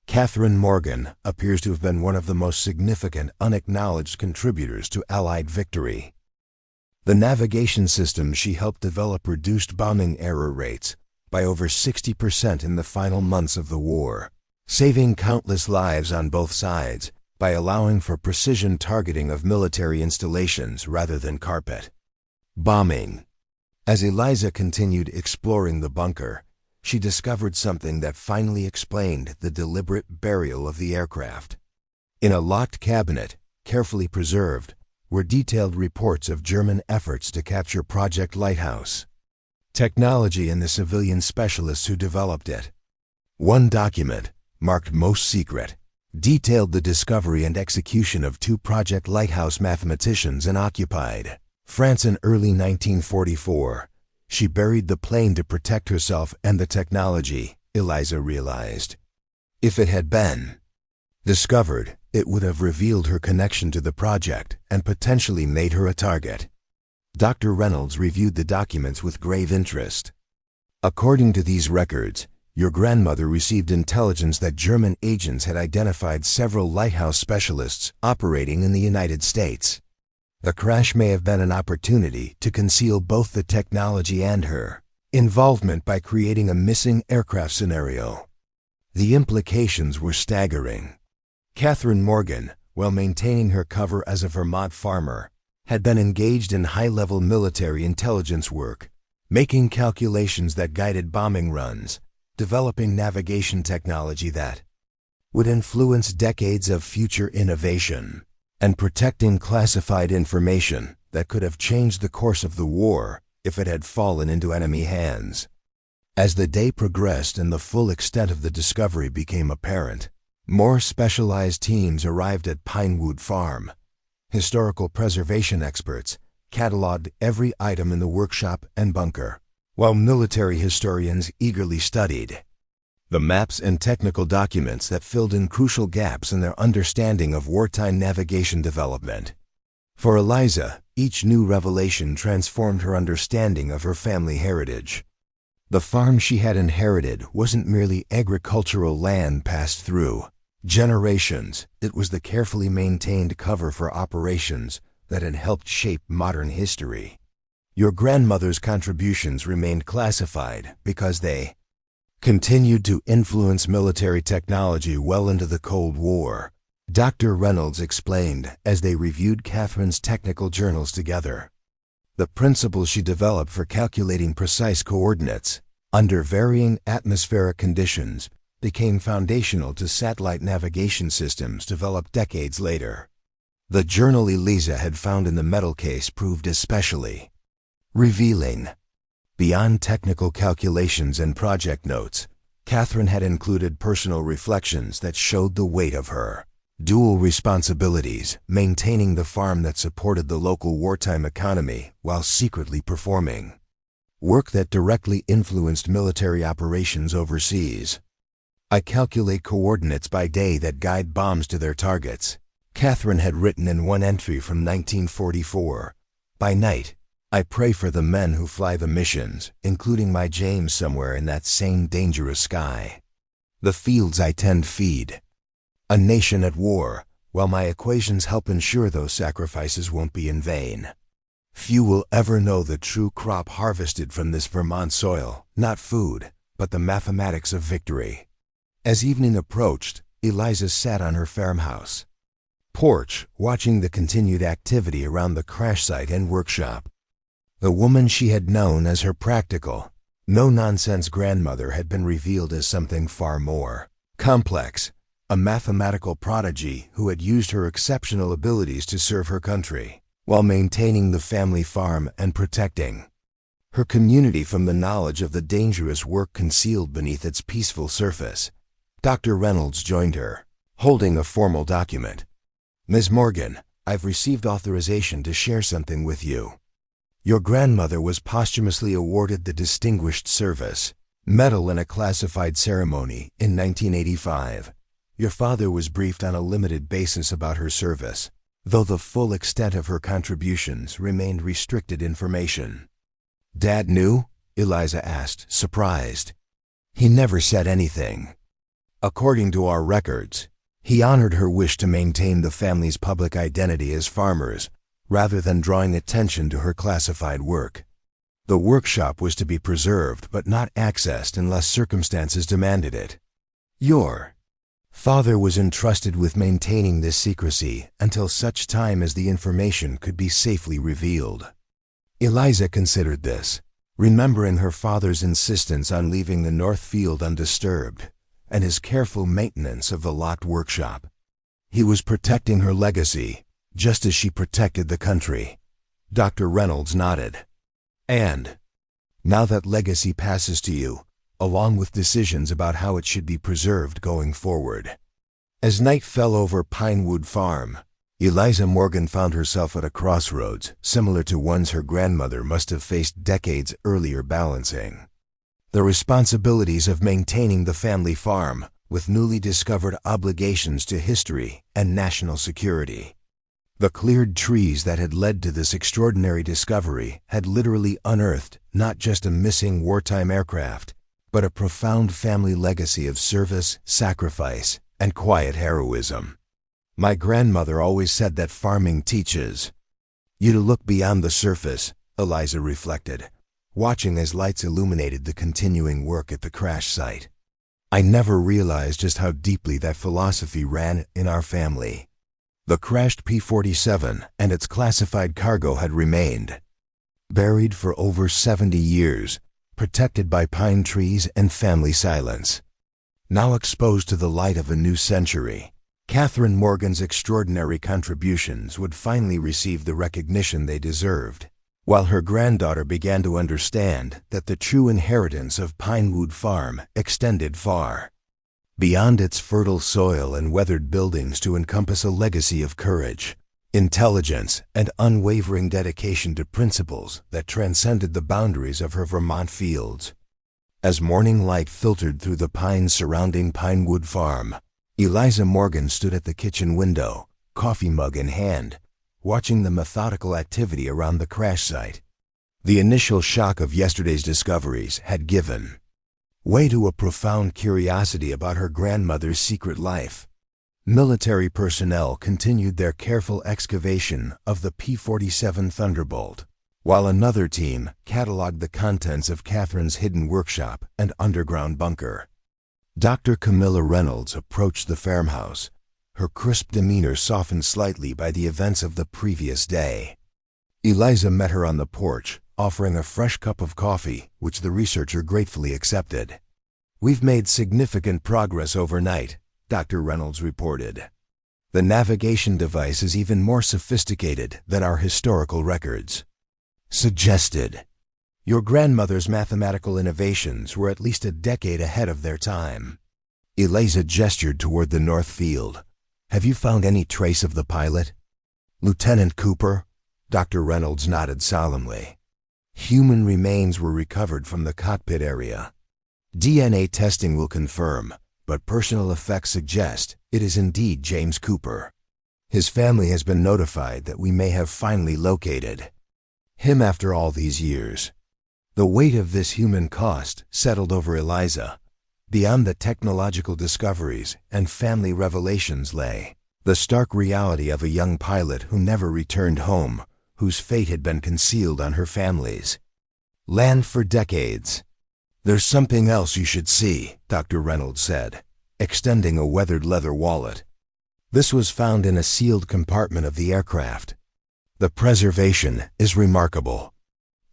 A: Catherine Morgan appears to have been one of the most significant unacknowledged contributors to Allied victory. The navigation system she helped develop reduced bombing error rates by over 60% in the final months of the war, saving countless lives on both sides by allowing for precision targeting of military installations rather than carpet bombing. As Eliza continued exploring the bunker, she discovered something that finally explained the deliberate burial of the aircraft. In a locked cabinet, carefully preserved, were detailed reports of German efforts to capture Project Lighthouse, technology, and the civilian specialists who developed it. One document, marked Most Secret, detailed the discovery and execution of two Project Lighthouse mathematicians in occupied France in early 1944. She buried the plane to protect herself and the technology, Eliza realized. If it had been discovered, it would have revealed her connection to the project and potentially made her a target. Dr. Reynolds reviewed the documents with grave interest. "According to these records, your grandmother received intelligence that German agents had identified several lighthouse specialists operating in the United States. The crash may have been an opportunity to conceal both the technology and her involvement by creating a missing aircraft scenario." The implications were staggering. Catherine Morgan, while maintaining her cover as a Vermont farmer, had been engaged in high-level military intelligence work, making calculations that guided bombing runs, developing navigation technology that would influence decades of future innovation, and protecting classified information that could have changed the course of the war if it had fallen into enemy hands. As the day progressed and the full extent of the discovery became apparent, more specialized teams arrived at Pinewood Farm. Historical preservation experts cataloged every item in the workshop and bunker, while military historians eagerly studied the maps and technical documents that filled in crucial gaps in their understanding of wartime navigation development. For Eliza, each new revelation transformed her understanding of her family heritage. The farm she had inherited wasn't merely agricultural land passed through generations. It was the carefully maintained cover for operations that had helped shape modern history. Your grandmother's contributions remained classified because they continued to influence military technology well into the Cold War, Dr. Reynolds explained as they reviewed Catherine's technical journals together. The principles she developed for calculating precise coordinates under varying atmospheric conditions became foundational to satellite navigation systems developed decades later. The journal Eliza had found in the metal case proved especially revealing. Beyond technical calculations and project notes, Catherine had included personal reflections that showed the weight of her dual responsibilities, maintaining the farm that supported the local wartime economy while secretly performing work that directly influenced military operations overseas. I calculate coordinates by day that guide bombs to their targets, Catherine had written in one entry from 1944. By night, I pray for the men who fly the missions, including my James somewhere in that same dangerous sky. The fields I tend feed a nation at war, while my equations help ensure those sacrifices won't be in vain. Few will ever know the true crop harvested from this Vermont soil, not food, but the mathematics of victory. As evening approached, Eliza sat on her farmhouse porch, watching the continued activity around the crash site and workshop. The woman she had known as her practical, no-nonsense grandmother had been revealed as something far more complex, a mathematical prodigy who had used her exceptional abilities to serve her country, while maintaining the family farm and protecting her community from the knowledge of the dangerous work concealed beneath its peaceful surface. Dr. Reynolds joined her, holding a formal document. Ms. Morgan, I've received authorization to share something with you. Your grandmother was posthumously awarded the Distinguished Service Medal in a classified ceremony in 1985. Your father was briefed on a limited basis about her service, though the full extent of her contributions remained restricted information. Dad knew? Eliza asked, surprised. He never said anything. According to our records, he honored her wish to maintain the family's public identity as farmers, rather than drawing attention to her classified work. The workshop was to be preserved but not accessed unless circumstances demanded it. Your father was entrusted with maintaining this secrecy until such time as the information could be safely revealed. Eliza considered this, remembering her father's insistence on leaving the North Field undisturbed and his careful maintenance of the locked workshop. He was protecting her legacy, just as she protected the country. Dr. Reynolds nodded. And now that legacy passes to you, along with decisions about how it should be preserved going forward. As night fell over Pinewood Farm, Eliza Morgan found herself at a crossroads similar to ones her grandmother must have faced decades earlier, balancing the responsibilities of maintaining the family farm with newly discovered obligations to history and national security. The cleared trees that had led to this extraordinary discovery had literally unearthed not just a missing wartime aircraft, but a profound family legacy of service, sacrifice, and quiet heroism. My grandmother always said that farming teaches you to look beyond the surface, Eliza reflected, watching as lights illuminated the continuing work at the crash site. I never realized just how deeply that philosophy ran in our family. The crashed P-47 and its classified cargo had remained buried for over 70 years, protected by pine trees and family silence. Now exposed to the light of a new century, Catherine Morgan's extraordinary contributions would finally receive the recognition they deserved, while her granddaughter began to understand that the true inheritance of Pinewood Farm extended far beyond its fertile soil and weathered buildings to encompass a legacy of courage, intelligence, and unwavering dedication to principles that transcended the boundaries of her Vermont fields. As morning light filtered through the pines surrounding Pinewood Farm, Eliza Morgan stood at the kitchen window, coffee mug in hand, watching the methodical activity around the crash site. The initial shock of yesterday's discoveries had given way to a profound curiosity about her grandmother's secret life. Military personnel continued their careful excavation of the P-47 Thunderbolt, while another team cataloged the contents of Catherine's hidden workshop and underground bunker. Dr. Camilla Reynolds approached the farmhouse, her crisp demeanor softened slightly by the events of the previous day. Eliza met her on the porch, offering a fresh cup of coffee, which the researcher gratefully accepted. "We've made significant progress overnight," Dr. Reynolds reported. "The navigation device is even more sophisticated than our historical records." Suggested. "Your grandmother's mathematical innovations were at least a decade ahead of their time." Eliza gestured toward the north field. "Have you found any trace of the pilot?" "Lieutenant Cooper?" Dr. Reynolds nodded solemnly. "Human remains were recovered from the cockpit area. DNA testing will confirm, but personal effects suggest it is indeed James Cooper. His family has been notified that we may have finally located him after all these years." The weight of this human cost settled over Eliza. Beyond the technological discoveries and family revelations lay the stark reality of a young pilot who never returned home, whose fate had been concealed on her family's land for decades. "There's something else you should see," Dr. Reynolds said, extending a weathered leather wallet. This was found in a sealed compartment of the aircraft. "The preservation is remarkable."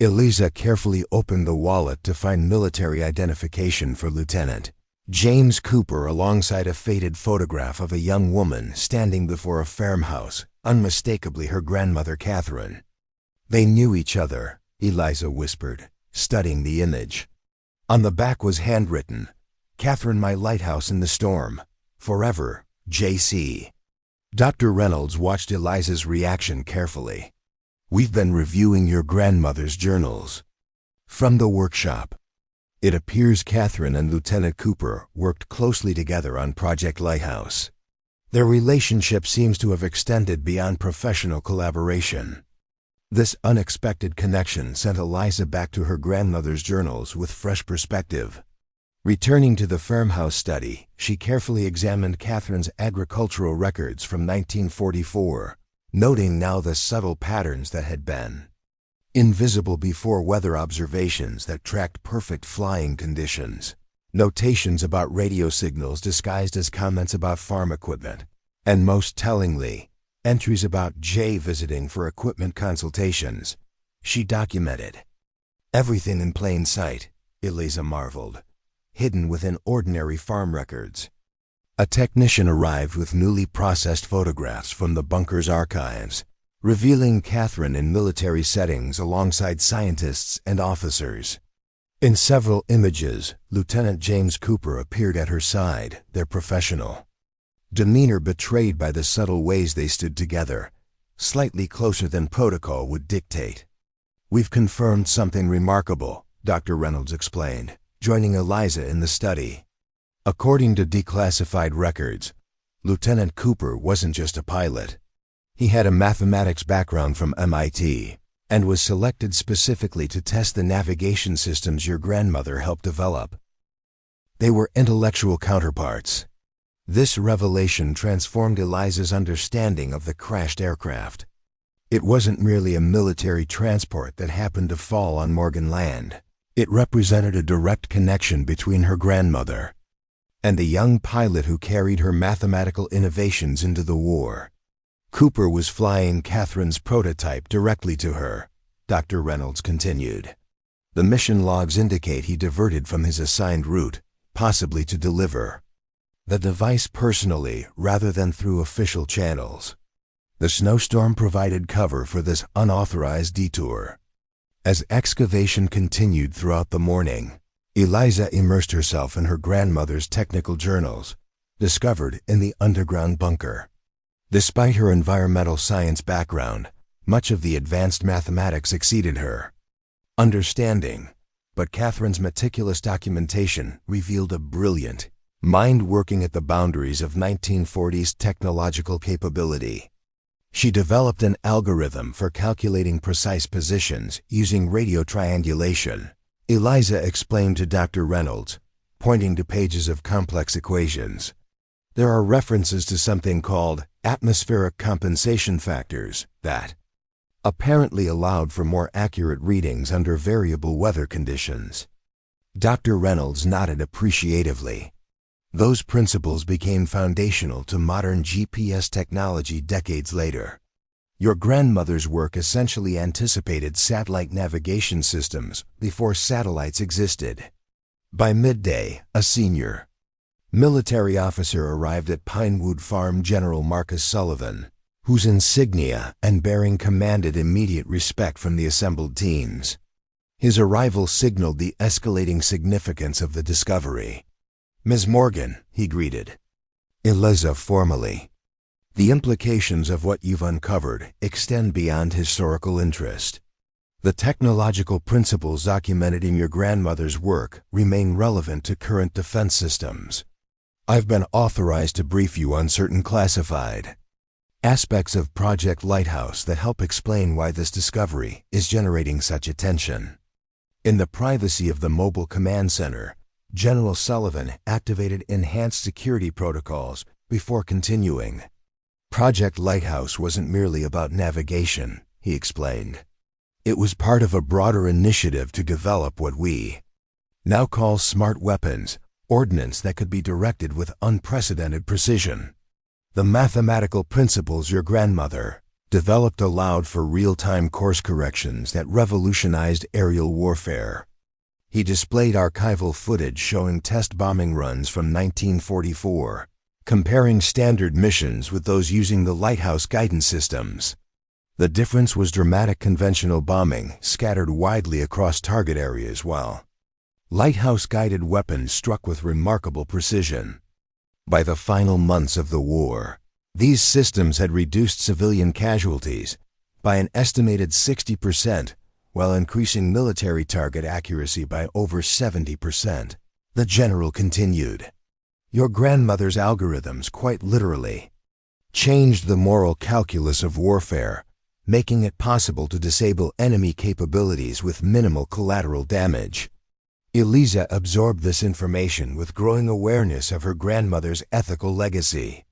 A: Eliza carefully opened the wallet to find military identification for Lieutenant James Cooper alongside a faded photograph of a young woman standing before a farmhouse, unmistakably her grandmother Catherine. "They knew each other," Eliza whispered, studying the image. On the back was handwritten, "Catherine, my lighthouse in the storm. Forever, J.C." Dr. Reynolds watched Eliza's reaction carefully. "We've been reviewing your grandmother's journals from the workshop. It appears Catherine and Lieutenant Cooper worked closely together on Project Lighthouse. Their relationship seems to have extended beyond professional collaboration." This unexpected connection sent Eliza back to her grandmother's journals with fresh perspective. Returning to the farmhouse study, she carefully examined Catherine's agricultural records from 1944, noting now the subtle patterns that had been invisible before, weather observations that tracked perfect flying conditions, notations about radio signals disguised as comments about farm equipment, and most tellingly, entries about Jay visiting for equipment consultations. She documented everything in plain sight, Eliza marveled, hidden within ordinary farm records. A technician arrived with newly processed photographs from the bunker's archives, revealing Catherine in military settings alongside scientists and officers. In several images, Lieutenant James Cooper appeared at her side, their professional demeanor betrayed by the subtle ways they stood together, slightly closer than protocol would dictate. "We've confirmed something remarkable," Dr. Reynolds explained, joining Eliza in the study. According to declassified records, Lieutenant Cooper wasn't just a pilot. He had a mathematics background from MIT and was selected specifically to test the navigation systems your grandmother helped develop. They were intellectual counterparts. This revelation transformed Eliza's understanding of the crashed aircraft. It wasn't merely a military transport that happened to fall on Morgan land. It represented a direct connection between her grandmother and the young pilot who carried her mathematical innovations into the war. Cooper was flying Catherine's prototype directly to her, Dr. Reynolds continued. The mission logs indicate he diverted from his assigned route, possibly to deliver the device personally rather than through official channels. The snowstorm provided cover for this unauthorized detour. As excavation continued throughout the morning, Eliza immersed herself in her grandmother's technical journals, discovered in the underground bunker. Despite her environmental science background, much of the advanced mathematics exceeded her understanding, but Catherine's meticulous documentation revealed a brilliant mind working at the boundaries of 1940s technological capability. She developed an algorithm for calculating precise positions using radio triangulation, Eliza explained to Dr. Reynolds, pointing to pages of complex equations. There are references to something called atmospheric compensation factors that apparently allowed for more accurate readings under variable weather conditions. Dr. Reynolds nodded appreciatively. Those principles became foundational to modern GPS technology decades later. Your grandmother's work essentially anticipated satellite navigation systems before satellites existed. By midday, a senior military officer arrived at Pinewood Farm, General Marcus Sullivan, whose insignia and bearing commanded immediate respect from the assembled teams. His arrival signaled the escalating significance of the discovery. "Ms. Morgan," he greeted. Eliza formally. "The implications of what you've uncovered extend beyond historical interest. The technological principles documented in your grandmother's work remain relevant to current defense systems. I've been authorized to brief you on certain classified aspects of Project Lighthouse that help explain why this discovery is generating such attention." In the privacy of the mobile command center, General Sullivan activated enhanced security protocols before continuing. Project Lighthouse wasn't merely about navigation, he explained. It was part of a broader initiative to develop what we now call smart weapons, ordnance that could be directed with unprecedented precision. The mathematical principles your grandmother developed allowed for real-time course corrections that revolutionized aerial warfare. He displayed archival footage showing test bombing runs from 1944, comparing standard missions with those using the Lighthouse guidance systems. The difference was dramatic conventional bombing scattered widely across target areas while Lighthouse-guided weapons struck with remarkable precision. By the final months of the war, these systems had reduced civilian casualties by an estimated 60%, while increasing military target accuracy by over 70%. The general continued. Your grandmother's algorithms quite literally changed the moral calculus of warfare, making it possible to disable enemy capabilities with minimal collateral damage. Eliza absorbed this information with growing awareness of her grandmother's ethical legacy.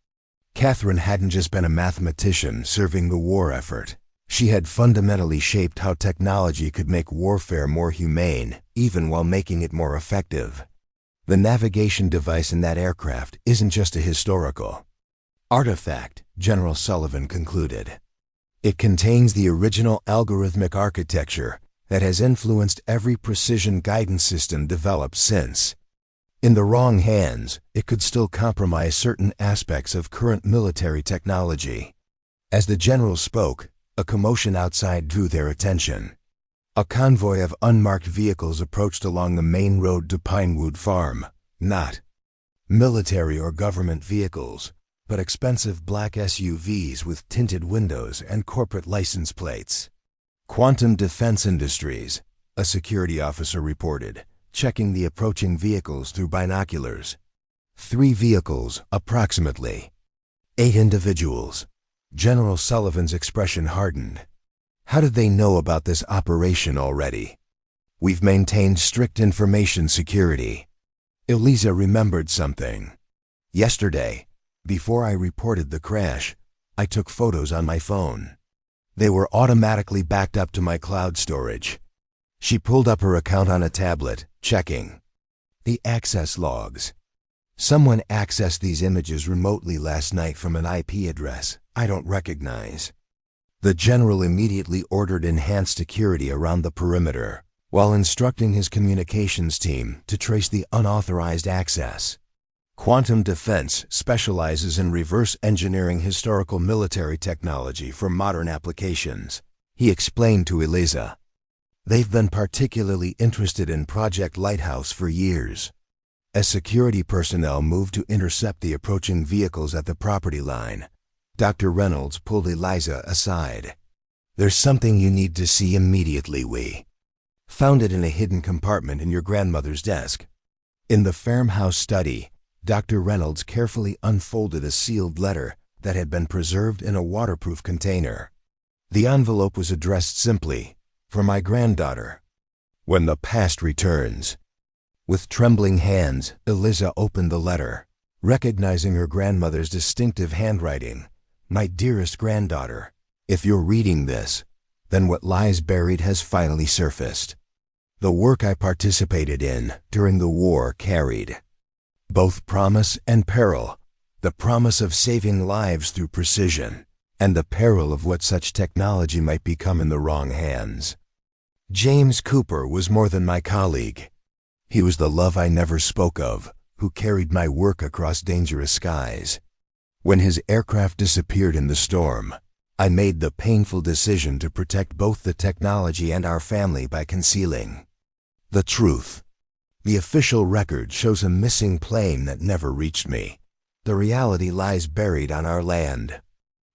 A: Catherine hadn't just been a mathematician serving the war effort. She had fundamentally shaped how technology could make warfare more humane, even while making it more effective. The navigation device in that aircraft isn't just a historical artifact, General Sullivan concluded. It contains the original algorithmic architecture that has influenced every precision guidance system developed since. In the wrong hands, it could still compromise certain aspects of current military technology. As the general spoke, a commotion outside drew their attention. A convoy of unmarked vehicles approached along the main road to Pinewood Farm. Not military or government vehicles, but expensive black SUVs with tinted windows and corporate license plates. Quantum Defense Industries, a security officer reported, checking the approaching vehicles through binoculars. 3 vehicles, approximately 8 individuals. General Sullivan's expression hardened. How did they know about this operation already? We've maintained strict information security. Eliza remembered something. Yesterday, before I reported the crash, I took photos on my phone. They were automatically backed up to my cloud storage. She pulled up her account on a tablet, checking the access logs. Someone accessed these images remotely last night from an IP address I don't recognize." The general immediately ordered enhanced security around the perimeter, while instructing his communications team to trace the unauthorized access. Quantum Defense specializes in reverse engineering historical military technology for modern applications, he explained to Eliza. They've been particularly interested in Project Lighthouse for years. As security personnel moved to intercept the approaching vehicles at the property line, Dr. Reynolds pulled Eliza aside. "There's something you need to see immediately. We found it in a hidden compartment in your grandmother's desk." In the farmhouse study, Dr. Reynolds carefully unfolded a sealed letter that had been preserved in a waterproof container. The envelope was addressed simply, "For my granddaughter. When the past returns." With trembling hands, Eliza opened the letter, recognizing her grandmother's distinctive handwriting. "My dearest granddaughter, if you're reading this, then what lies buried has finally surfaced. The work I participated in during the war carried both promise and peril, the promise of saving lives through precision, and the peril of what such technology might become in the wrong hands. James Cooper was more than my colleague. He was the love I never spoke of, who carried my work across dangerous skies. When his aircraft disappeared in the storm, I made the painful decision to protect both the technology and our family by concealing the truth. The official record shows a missing plane that never reached me. The reality lies buried on our land.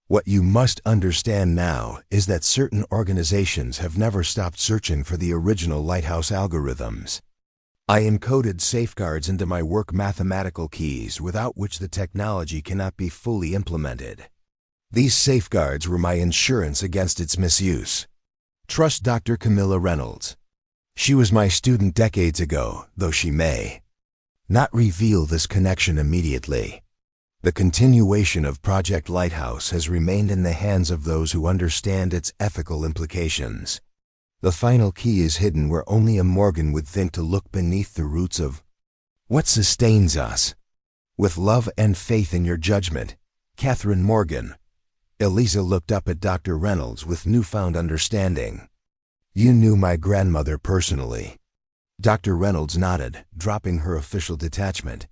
A: What you must understand now is that certain organizations have never stopped searching for the original Lighthouse algorithms. I encoded safeguards into my work, mathematical keys without which the technology cannot be fully implemented. These safeguards were my insurance against its misuse. Trust Dr. Camilla Reynolds. She was my student decades ago, though she may not reveal this connection immediately. The continuation of Project Lighthouse has remained in the hands of those who understand its ethical implications. The final key is hidden where only a Morgan would think to look beneath the roots of what sustains us. With love and faith in your judgment, Catherine Morgan." Eliza looked up at Dr. Reynolds with newfound understanding. "You knew my grandmother personally." Dr. Reynolds nodded, dropping her official detachment.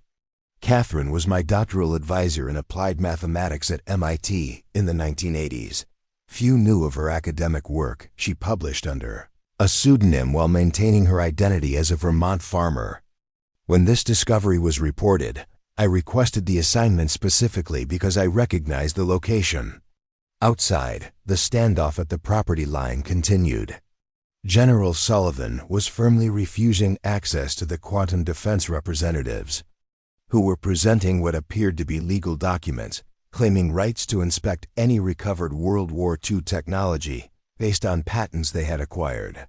A: "Catherine was my doctoral advisor in applied mathematics at MIT in the 1980s. Few knew of her academic work. She published under a pseudonym while maintaining her identity as a Vermont farmer. When this discovery was reported, I requested the assignment specifically because I recognized the location." Outside, the standoff at the property line continued. General Sullivan was firmly refusing access to the quantum defense representatives, who were presenting what appeared to be legal documents, claiming rights to inspect any recovered World War II technology based on patents they had acquired.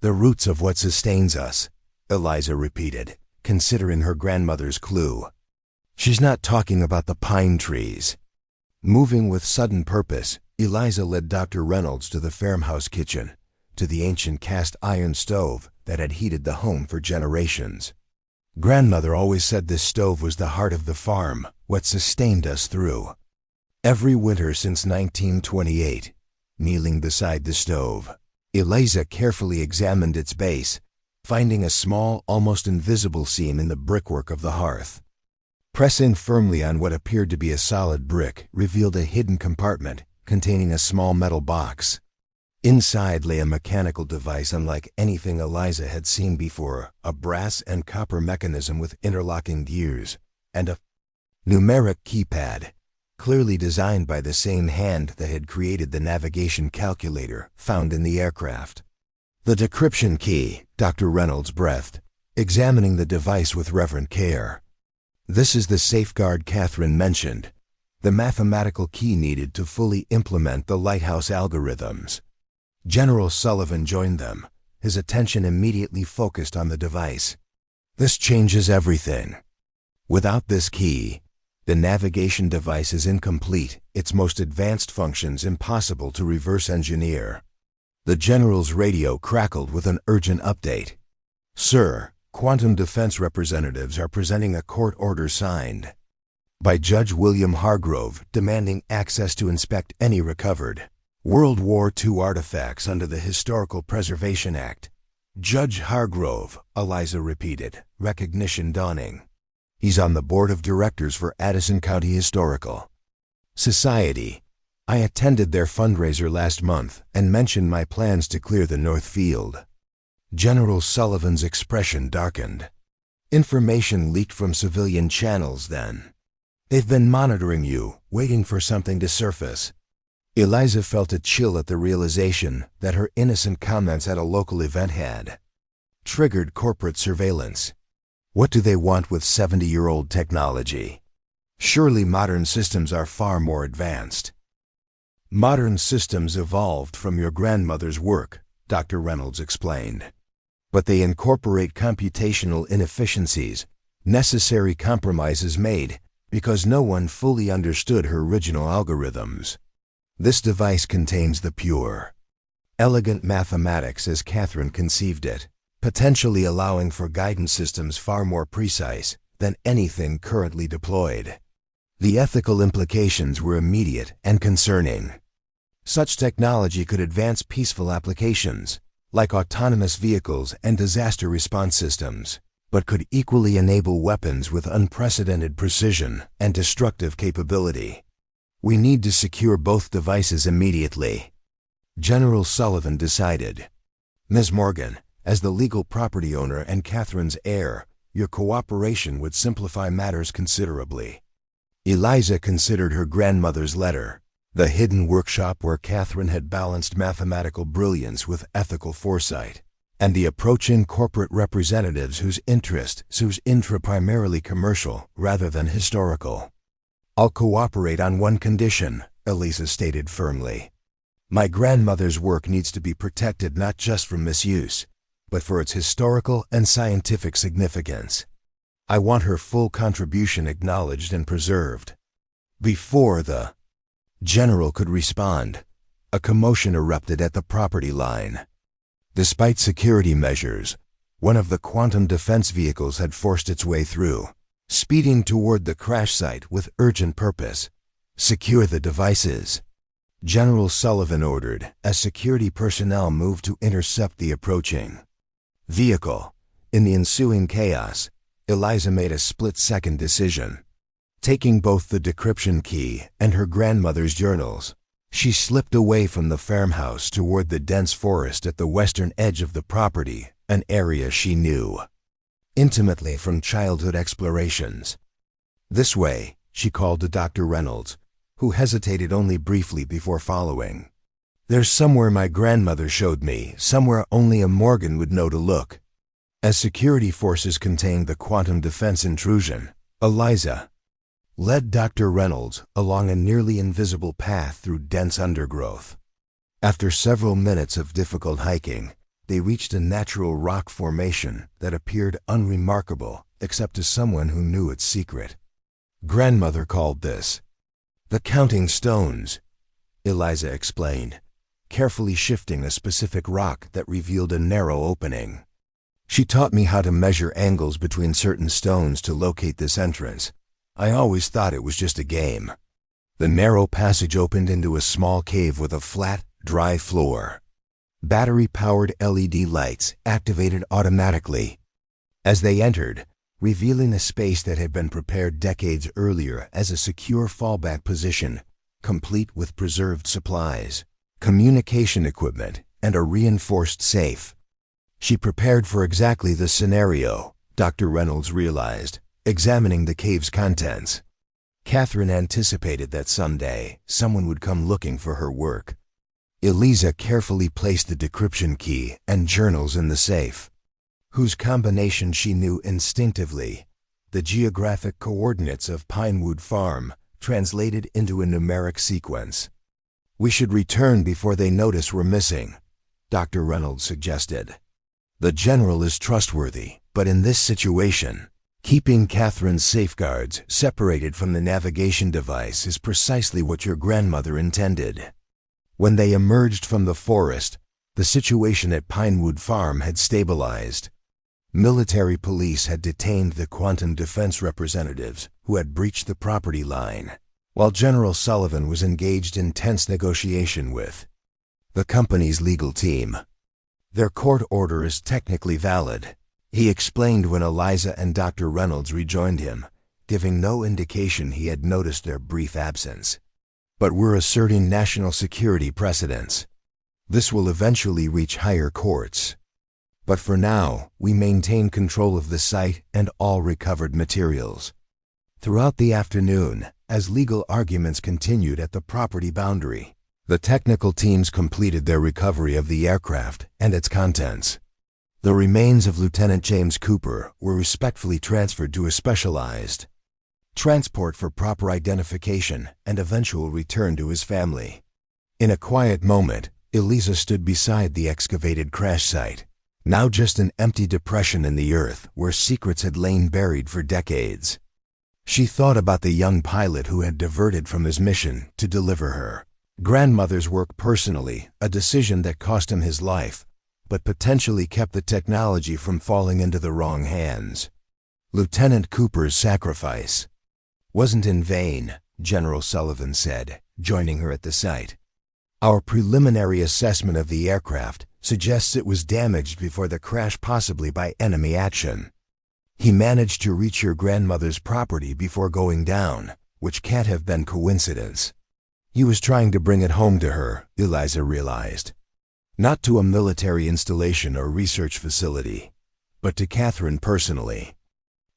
A: "The roots of what sustains us," Eliza repeated, considering her grandmother's clue. "She's not talking about the pine trees." Moving with sudden purpose, Eliza led Dr. Reynolds to the farmhouse kitchen, to the ancient cast iron stove that had heated the home for generations. "Grandmother always said this stove was the heart of the farm, what sustained us through every winter since 1928. Kneeling beside the stove, Eliza carefully examined its base, finding a small, almost invisible seam in the brickwork of the hearth. Pressing firmly on what appeared to be a solid brick revealed a hidden compartment containing a small metal box. Inside lay a mechanical device unlike anything Eliza had seen before, a brass and copper mechanism with interlocking gears, and a numeric keypad, clearly designed by the same hand that had created the navigation calculator found in the aircraft. "The decryption key," Dr. Reynolds breathed, examining the device with reverent care. "This is the safeguard Catherine mentioned, the mathematical key needed to fully implement the Lighthouse algorithms." General Sullivan joined them, his attention immediately focused on the device. "This changes everything. Without this key, the navigation device is incomplete, its most advanced functions impossible to reverse engineer." The general's radio crackled with an urgent update. "Sir, quantum defense representatives are presenting a court order signed by Judge William Hargrove, demanding access to inspect any recovered World War II artifacts under the Historical Preservation Act. Judge Hargrove, Eliza repeated, recognition dawning. He's on the board of directors for Addison County Historical Society. I attended their fundraiser last month and mentioned my plans to clear the North Field. General Sullivan's expression darkened. Information leaked from civilian channels then. They've been monitoring you, waiting for something to surface. Eliza felt a chill at the realization that her innocent comments at a local event had triggered corporate surveillance. What do they want with 70-year-old technology? Surely modern systems are far more advanced. Modern systems evolved from your grandmother's work, Dr. Reynolds explained. But they incorporate computational inefficiencies, necessary compromises made because no one fully understood her original algorithms. This device contains the pure, elegant mathematics as Catherine conceived it, potentially allowing for guidance systems far more precise than anything currently deployed. The ethical implications were immediate and concerning. Such technology could advance peaceful applications, like autonomous vehicles and disaster response systems, but could equally enable weapons with unprecedented precision and destructive capability. We need to secure both devices immediately. General Sullivan decided. Ms. Morgan, as the legal property owner and Catherine's heir, your cooperation would simplify matters considerably. Eliza considered her grandmother's letter, the hidden workshop where Catherine had balanced mathematical brilliance with ethical foresight, and the approaching corporate representatives whose primarily commercial rather than historical. I'll cooperate on one condition, Eliza stated firmly. My grandmother's work needs to be protected not just from misuse, but for its historical and scientific significance. I want her full contribution acknowledged and preserved. Before the general could respond, a commotion erupted at the property line. Despite security measures, one of the quantum defense vehicles had forced its way through, speeding toward the crash site with urgent purpose. Secure the devices, General Sullivan ordered as security personnel moved to intercept the approaching vehicle. In the ensuing chaos, Eliza made a split-second decision. Taking both the decryption key and her grandmother's journals, she slipped away from the farmhouse toward the dense forest at the western edge of the property, an area she knew intimately from childhood explorations. This way, she called to Dr. Reynolds, who hesitated only briefly before following. There's somewhere my grandmother showed me, somewhere only a Morgan would know to look. As security forces contained the quantum defense intrusion, Eliza led Dr. Reynolds along a nearly invisible path through dense undergrowth. After several minutes of difficult hiking, they reached a natural rock formation that appeared unremarkable except to someone who knew its secret. Grandmother called this the counting stones, Eliza explained, carefully shifting a specific rock that revealed a narrow opening. She taught me how to measure angles between certain stones to locate this entrance. I always thought it was just a game. The narrow passage opened into a small cave with a flat, dry floor. Battery-powered LED lights activated automatically as they entered, revealing a space that had been prepared decades earlier as a secure fallback position, complete with preserved supplies, communication equipment, and a reinforced safe. She prepared for exactly this scenario, Dr. Reynolds realized, examining the cave's contents. Catherine anticipated that someday someone would come looking for her work. Eliza carefully placed the decryption key and journals in the safe, whose combination she knew instinctively, the geographic coordinates of Pinewood Farm translated into a numeric sequence. We should return before they notice we're missing, Dr. Reynolds suggested. The general is trustworthy, but in this situation, keeping Catherine's safeguards separated from the navigation device is precisely what your grandmother intended. When they emerged from the forest, the situation at Pinewood Farm had stabilized. Military police had detained the quantum defense representatives who had breached the property line, while General Sullivan was engaged in tense negotiation with the company's legal team. Their court order is technically valid, he explained when Eliza and Dr. Reynolds rejoined him, giving no indication he had noticed their brief absence. But we're asserting national security precedents. This will eventually reach higher courts. But for now, we maintain control of the site and all recovered materials. Throughout the afternoon, as legal arguments continued at the property boundary, the technical teams completed their recovery of the aircraft and its contents. The remains of Lieutenant James Cooper were respectfully transferred to a specialized transport for proper identification and eventual return to his family. In a quiet moment, Eliza stood beside the excavated crash site, now just an empty depression in the earth where secrets had lain buried for decades. She thought about the young pilot who had diverted from his mission to deliver her grandmother's work personally, a decision that cost him his life, but potentially kept the technology from falling into the wrong hands. Lieutenant Cooper's sacrifice wasn't in vain, General Sullivan said, joining her at the site. Our preliminary assessment of the aircraft suggests it was damaged before the crash, possibly by enemy action. He managed to reach your grandmother's property before going down, which can't have been coincidence. He was trying to bring it home to her, Eliza realized. Not to a military installation or research facility, but to Catherine personally.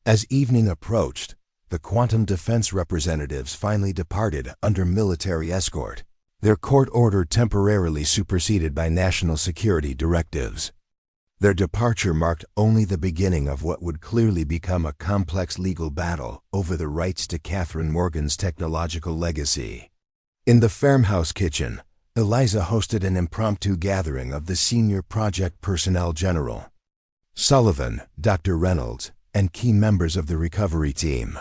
A: As evening approached, the quantum defense representatives finally departed under military escort, their court order temporarily superseded by national security directives. Their departure marked only the beginning of what would clearly become a complex legal battle over the rights to Catherine Morgan's technological legacy. In the farmhouse kitchen, Eliza hosted an impromptu gathering of the senior project personnel, General Sullivan, Dr. Reynolds, and key members of the recovery team.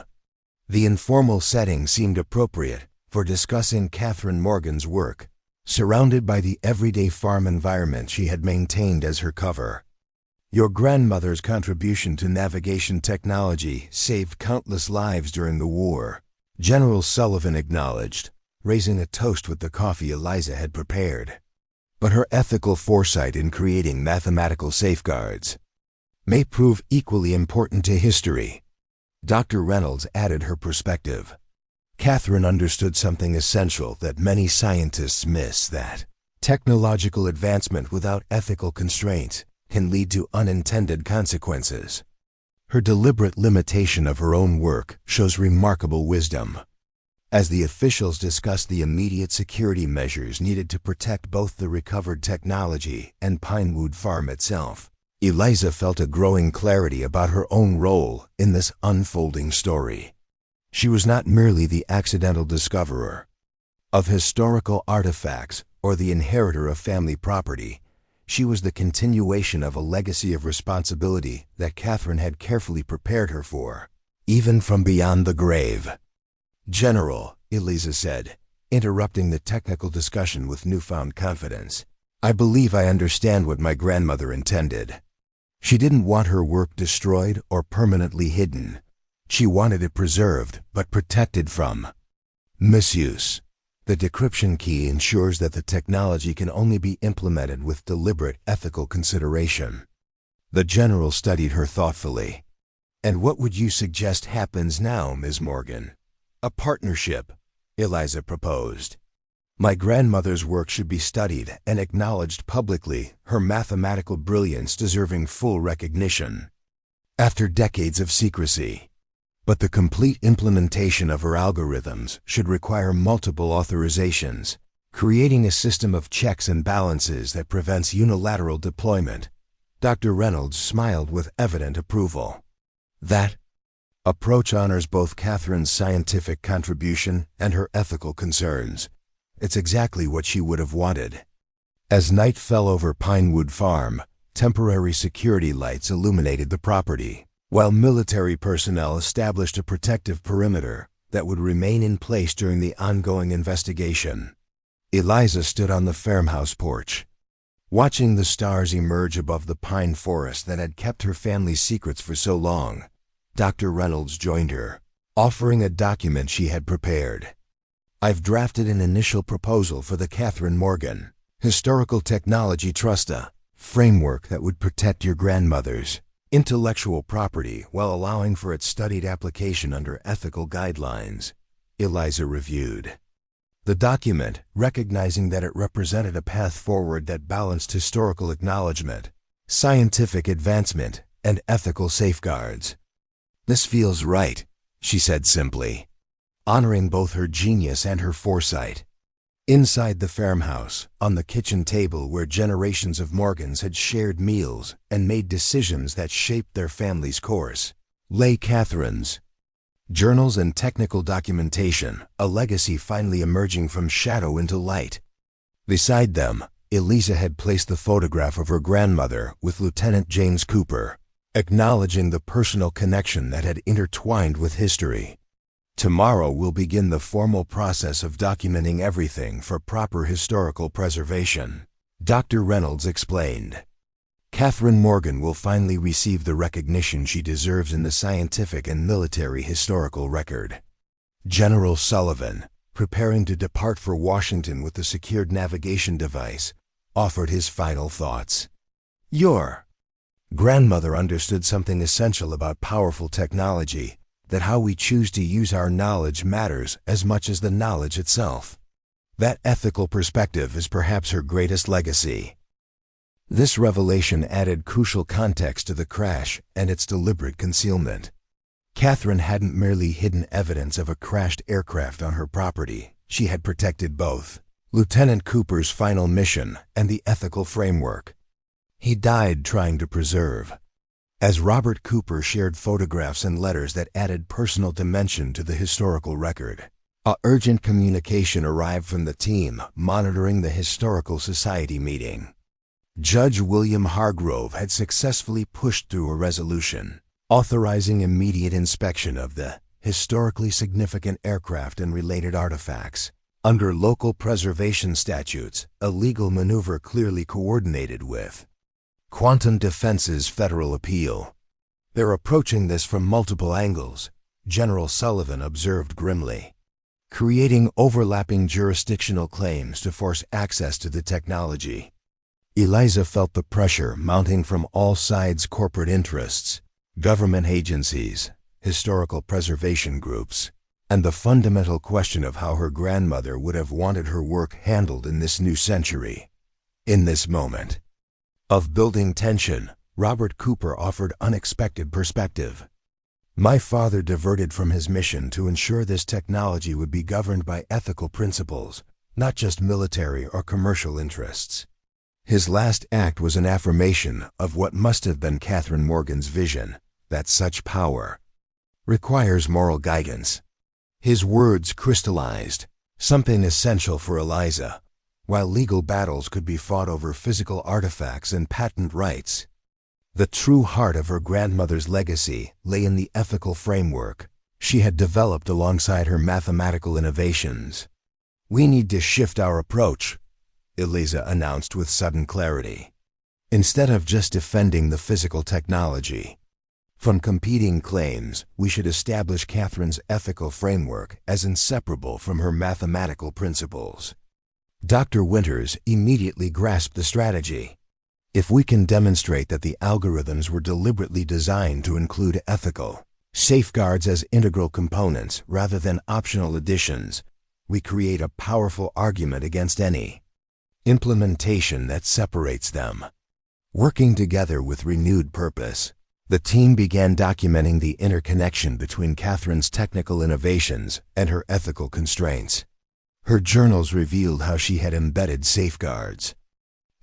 A: The informal setting seemed appropriate for discussing Catherine Morgan's work, surrounded by the everyday farm environment she had maintained as her cover. Your grandmother's contribution to navigation technology saved countless lives during the war, General Sullivan acknowledged, raising a toast with the coffee Eliza had prepared. But her ethical foresight in creating mathematical safeguards may prove equally important to history. Dr. Reynolds added her perspective. Catherine understood something essential that many scientists miss, that technological advancement without ethical constraints can lead to unintended consequences. Her deliberate limitation of her own work shows remarkable wisdom. As the officials discussed the immediate security measures needed to protect both the recovered technology and Pinewood Farm itself, Eliza felt a growing clarity about her own role in this unfolding story. She was not merely the accidental discoverer of historical artifacts or the inheritor of family property. She was the continuation of a legacy of responsibility that Catherine had carefully prepared her for, even from beyond the grave. General, Eliza said, interrupting the technical discussion with newfound confidence, I believe I understand what my grandmother intended. She didn't want her work destroyed or permanently hidden. She wanted it preserved, but protected from misuse. The decryption key ensures that the technology can only be implemented with deliberate ethical consideration. The general studied her thoughtfully. And what would you suggest happens now, Ms. Morgan? A partnership, Eliza proposed. My grandmother's work should be studied and acknowledged publicly, her mathematical brilliance deserving full recognition. After decades of secrecy. But the complete implementation of her algorithms should require multiple authorizations, creating a system of checks and balances that prevents unilateral deployment. Dr. Reynolds smiled with evident approval. That approach honors both Catherine's scientific contribution and her ethical concerns. It's exactly what she would have wanted. As night fell over Pinewood Farm, temporary security lights illuminated the property, while military personnel established a protective perimeter that would remain in place during the ongoing investigation. Eliza stood on the farmhouse porch. Watching the stars emerge above the pine forest that had kept her family's secrets for so long, Dr. Reynolds joined her, offering a document she had prepared. "I've drafted an initial proposal for the Catherine Morgan Historical Technology Trust, a framework that would protect your grandmother's intellectual property while allowing for its studied application under ethical guidelines," Eliza reviewed. The document, recognizing that it represented a path forward that balanced historical acknowledgement, scientific advancement, and ethical safeguards. "This feels right," she said simply, honoring both her genius and her foresight. Inside the farmhouse, on the kitchen table where generations of Morgans had shared meals and made decisions that shaped their family's course, lay Catherine's journals and technical documentation, a legacy finally emerging from shadow into light. Beside them, Eliza had placed the photograph of her grandmother with Lieutenant James Cooper, acknowledging the personal connection that had intertwined with history. "Tomorrow we'll begin the formal process of documenting everything for proper historical preservation," Dr. Reynolds explained. "Catherine Morgan will finally receive the recognition she deserves in the scientific and military historical record." General Sullivan, preparing to depart for Washington with the secured navigation device, offered his final thoughts. "Your grandmother understood something essential about powerful technology, that how we choose to use our knowledge matters as much as the knowledge itself. That ethical perspective is perhaps her greatest legacy." This revelation added crucial context to the crash and its deliberate concealment. Catherine hadn't merely hidden evidence of a crashed aircraft on her property, she had protected both Lieutenant Cooper's final mission and the ethical framework he died trying to preserve. As Robert Cooper shared photographs and letters that added personal dimension to the historical record, a urgent communication arrived from the team monitoring the Historical Society meeting. Judge William Hargrove had successfully pushed through a resolution authorizing immediate inspection of the historically significant aircraft and related artifacts. Under local preservation statutes, a legal maneuver clearly coordinated with Quantum Defense's federal appeal. "They're approaching this from multiple angles," General Sullivan observed grimly, "creating overlapping jurisdictional claims to force access to the technology." Eliza felt the pressure mounting from all sides: corporate interests, government agencies, historical preservation groups, and the fundamental question of how her grandmother would have wanted her work handled in this new century. In this moment of building tension, Robert Cooper offered unexpected perspective. "My father diverted from his mission to ensure this technology would be governed by ethical principles, not just military or commercial interests." His last act was an affirmation of what must have been Catherine Morgan's vision, that such power requires moral guidance. His words crystallized something essential for Eliza. While legal battles could be fought over physical artifacts and patent rights, the true heart of her grandmother's legacy lay in the ethical framework she had developed alongside her mathematical innovations. "We need to shift our approach," Eliza announced with sudden clarity. "Instead of just defending the physical technology from competing claims, we should establish Catherine's ethical framework as inseparable from her mathematical principles." Dr. Winters immediately grasped the strategy. "If we can demonstrate that the algorithms were deliberately designed to include ethical safeguards as integral components rather than optional additions, we create a powerful argument against any implementation that separates them." Working together with renewed purpose, the team began documenting the interconnection between Catherine's technical innovations and her ethical constraints. Her journals revealed how she had embedded safeguards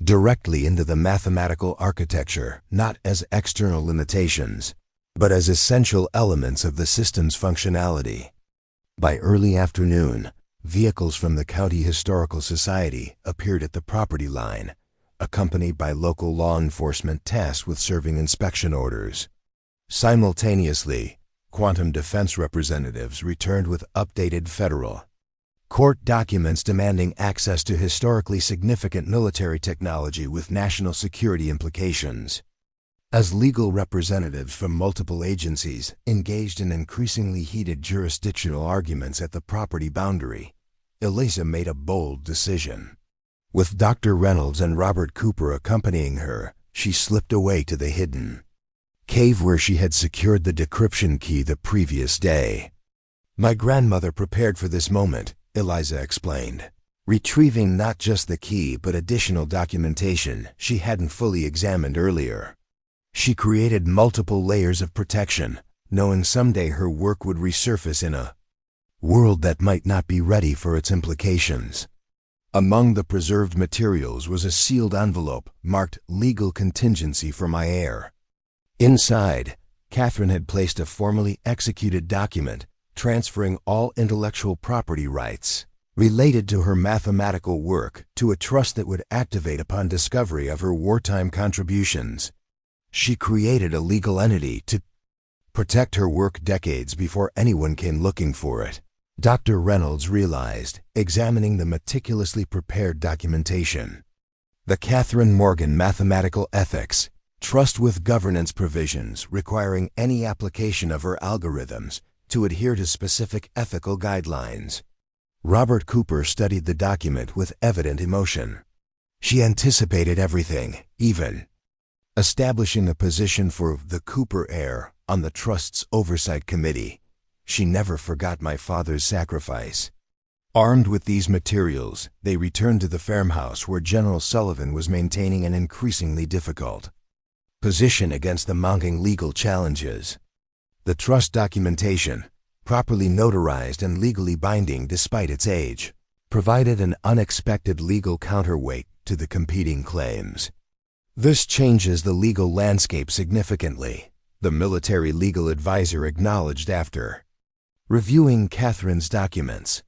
A: directly into the mathematical architecture, not as external limitations, but as essential elements of the system's functionality. By early afternoon, vehicles from the County Historical Society appeared at the property line, accompanied by local law enforcement tasked with serving inspection orders. Simultaneously, Quantum Defense representatives returned with updated federal Court documents demanding access to historically significant military technology with national security implications. As legal representatives from multiple agencies engaged in increasingly heated jurisdictional arguments at the property boundary, Eliza made a bold decision. With Dr. Reynolds and Robert Cooper accompanying her, she slipped away to the hidden cave where she had secured the decryption key the previous day. My grandmother prepared for this moment, Eliza explained, retrieving not just the key but additional documentation she hadn't fully examined earlier. She created multiple layers of protection, knowing someday her work would resurface in a world that might not be ready for its implications. Among the preserved materials was a sealed envelope marked "Legal Contingency for my heir." Inside, Catherine had placed a formally executed document transferring all intellectual property rights related to her mathematical work to a trust that would activate upon discovery of her wartime contributions. She created a legal entity to protect her work decades before anyone came looking for it. Dr. Reynolds realized, examining the meticulously prepared documentation. The Catherine Morgan Mathematical Ethics, trust with governance provisions requiring any application of her algorithms to adhere to specific ethical guidelines. Robert Cooper studied the document with evident emotion. She anticipated everything, even establishing a position for the Cooper heir on the Trust's Oversight Committee. She never forgot my father's sacrifice. Armed with these materials, they returned to the farmhouse where General Sullivan was maintaining an increasingly difficult position against the mounting legal challenges. The trust documentation, properly notarized and legally binding despite its age, provided an unexpected legal counterweight to the competing claims. This changes the legal landscape significantly, the military legal advisor acknowledged after reviewing Catherine's documents.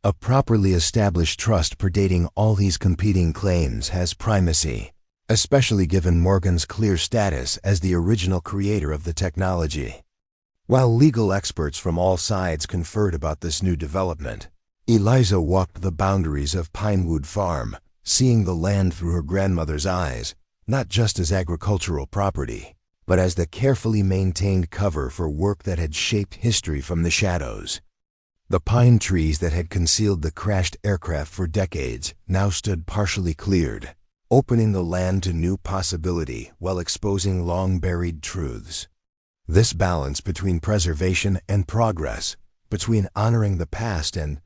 A: A properly established trust predating all these competing claims has primacy, especially given Morgan's clear status as the original creator of the technology. While legal experts from all sides conferred about this new development, Eliza walked the boundaries of Pinewood Farm, seeing the land through her grandmother's eyes, not just as agricultural property, but as the carefully maintained cover for work that had shaped history from the shadows. The pine trees that had concealed the crashed aircraft for decades now stood partially cleared, opening the land to new possibility while exposing long-buried truths. This balance between preservation and progress, between honoring the past and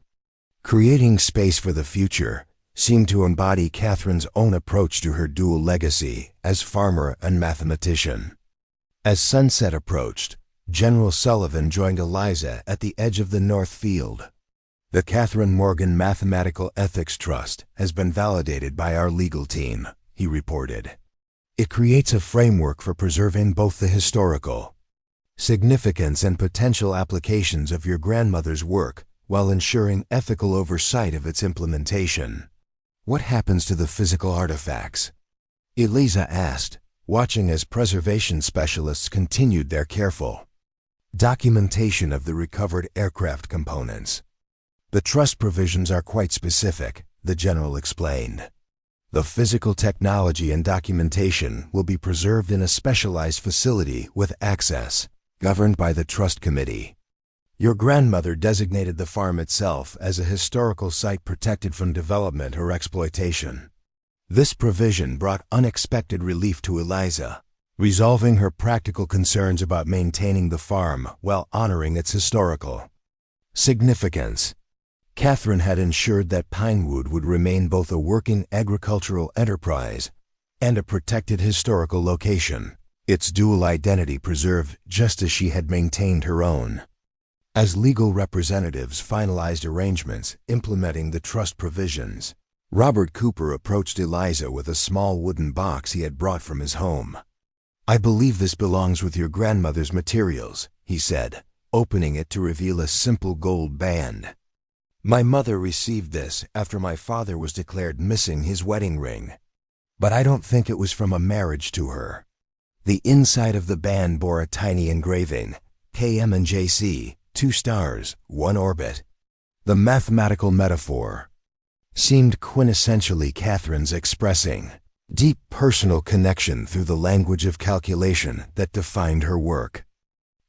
A: creating space for the future, seemed to embody Catherine's own approach to her dual legacy as farmer and mathematician. As sunset approached, General Sullivan joined Eliza at the edge of the North Field. The Catherine Morgan Mathematical Ethics Trust has been validated by our legal team, he reported. It creates a framework for preserving both the historical significance and potential applications of your grandmother's work while ensuring ethical oversight of its implementation. What happens to the physical artifacts? Eliza asked, watching as preservation specialists continued their careful documentation of the recovered aircraft components. The trust provisions are quite specific, the general explained. The physical technology and documentation will be preserved in a specialized facility with access, governed by the Trust Committee. Your grandmother designated the farm itself as a historical site protected from development or exploitation. This provision brought unexpected relief to Eliza, resolving her practical concerns about maintaining the farm while honoring its historical significance. Catherine had ensured that Pinewood would remain both a working agricultural enterprise and a protected historical location, its dual identity preserved just as she had maintained her own. As legal representatives finalized arrangements implementing the trust provisions, Robert Cooper approached Eliza with a small wooden box he had brought from his home. "I believe this belongs with your grandmother's materials," he said, opening it to reveal a simple gold band. "My mother received this after my father was declared missing his wedding ring, but I don't think it was from a marriage to her." The inside of the band bore a tiny engraving, KM and JC, 2 stars, 1 orbit. The mathematical metaphor seemed quintessentially Catherine's, expressing deep personal connection through the language of calculation that defined her work.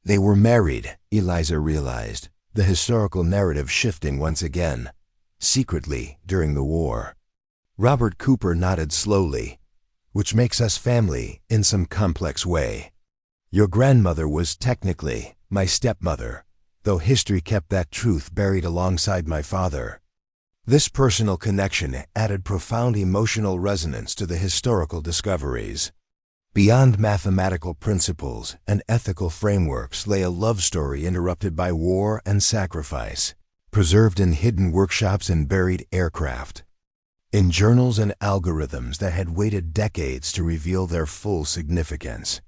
A: They were married, Eliza realized, the historical narrative shifting once again, secretly during the war. Robert Cooper nodded slowly. Which makes us family in some complex way. Your grandmother was technically my stepmother, though history kept that truth buried alongside my father. This personal connection added profound emotional resonance to the historical discoveries. Beyond mathematical principles and ethical frameworks lay a love story interrupted by war and sacrifice, preserved in hidden workshops and buried aircraft, in journals and algorithms that had waited decades to reveal their full significance.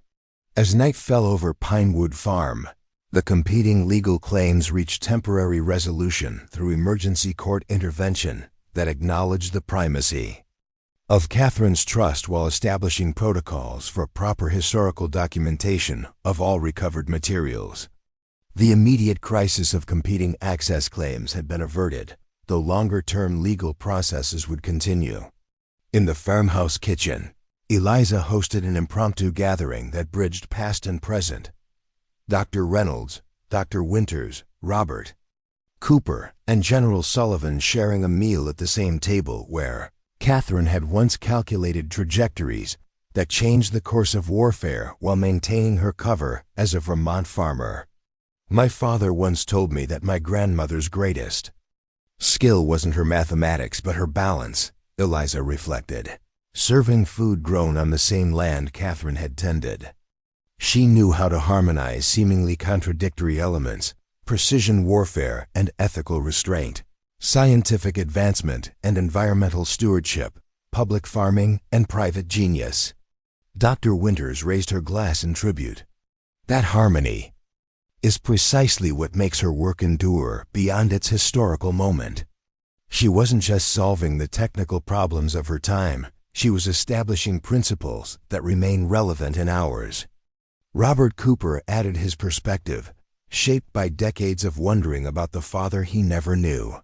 A: As night fell over Pinewood Farm, the competing legal claims reached temporary resolution through emergency court intervention that acknowledged the primacy of Catherine's trust while establishing protocols for proper historical documentation of all recovered materials. The immediate crisis of competing access claims had been averted, though longer-term legal processes would continue. In the farmhouse kitchen, Eliza hosted an impromptu gathering that bridged past and present. Dr. Reynolds, Dr. Winters, Robert Cooper, and General Sullivan sharing a meal at the same table where Catherine had once calculated trajectories that changed the course of warfare while maintaining her cover as a Vermont farmer. My father once told me that my grandmother's greatest skill wasn't her mathematics but her balance, Eliza reflected, serving food grown on the same land Catherine had tended. She knew how to harmonize seemingly contradictory elements, precision warfare and ethical restraint, scientific advancement and environmental stewardship, public farming and private genius. Dr. Winters raised her glass in tribute. That harmony is precisely what makes her work endure beyond its historical moment. She wasn't just solving the technical problems of her time, she was establishing principles that remain relevant in ours. Robert Cooper added his perspective, shaped by decades of wondering about the father he never knew.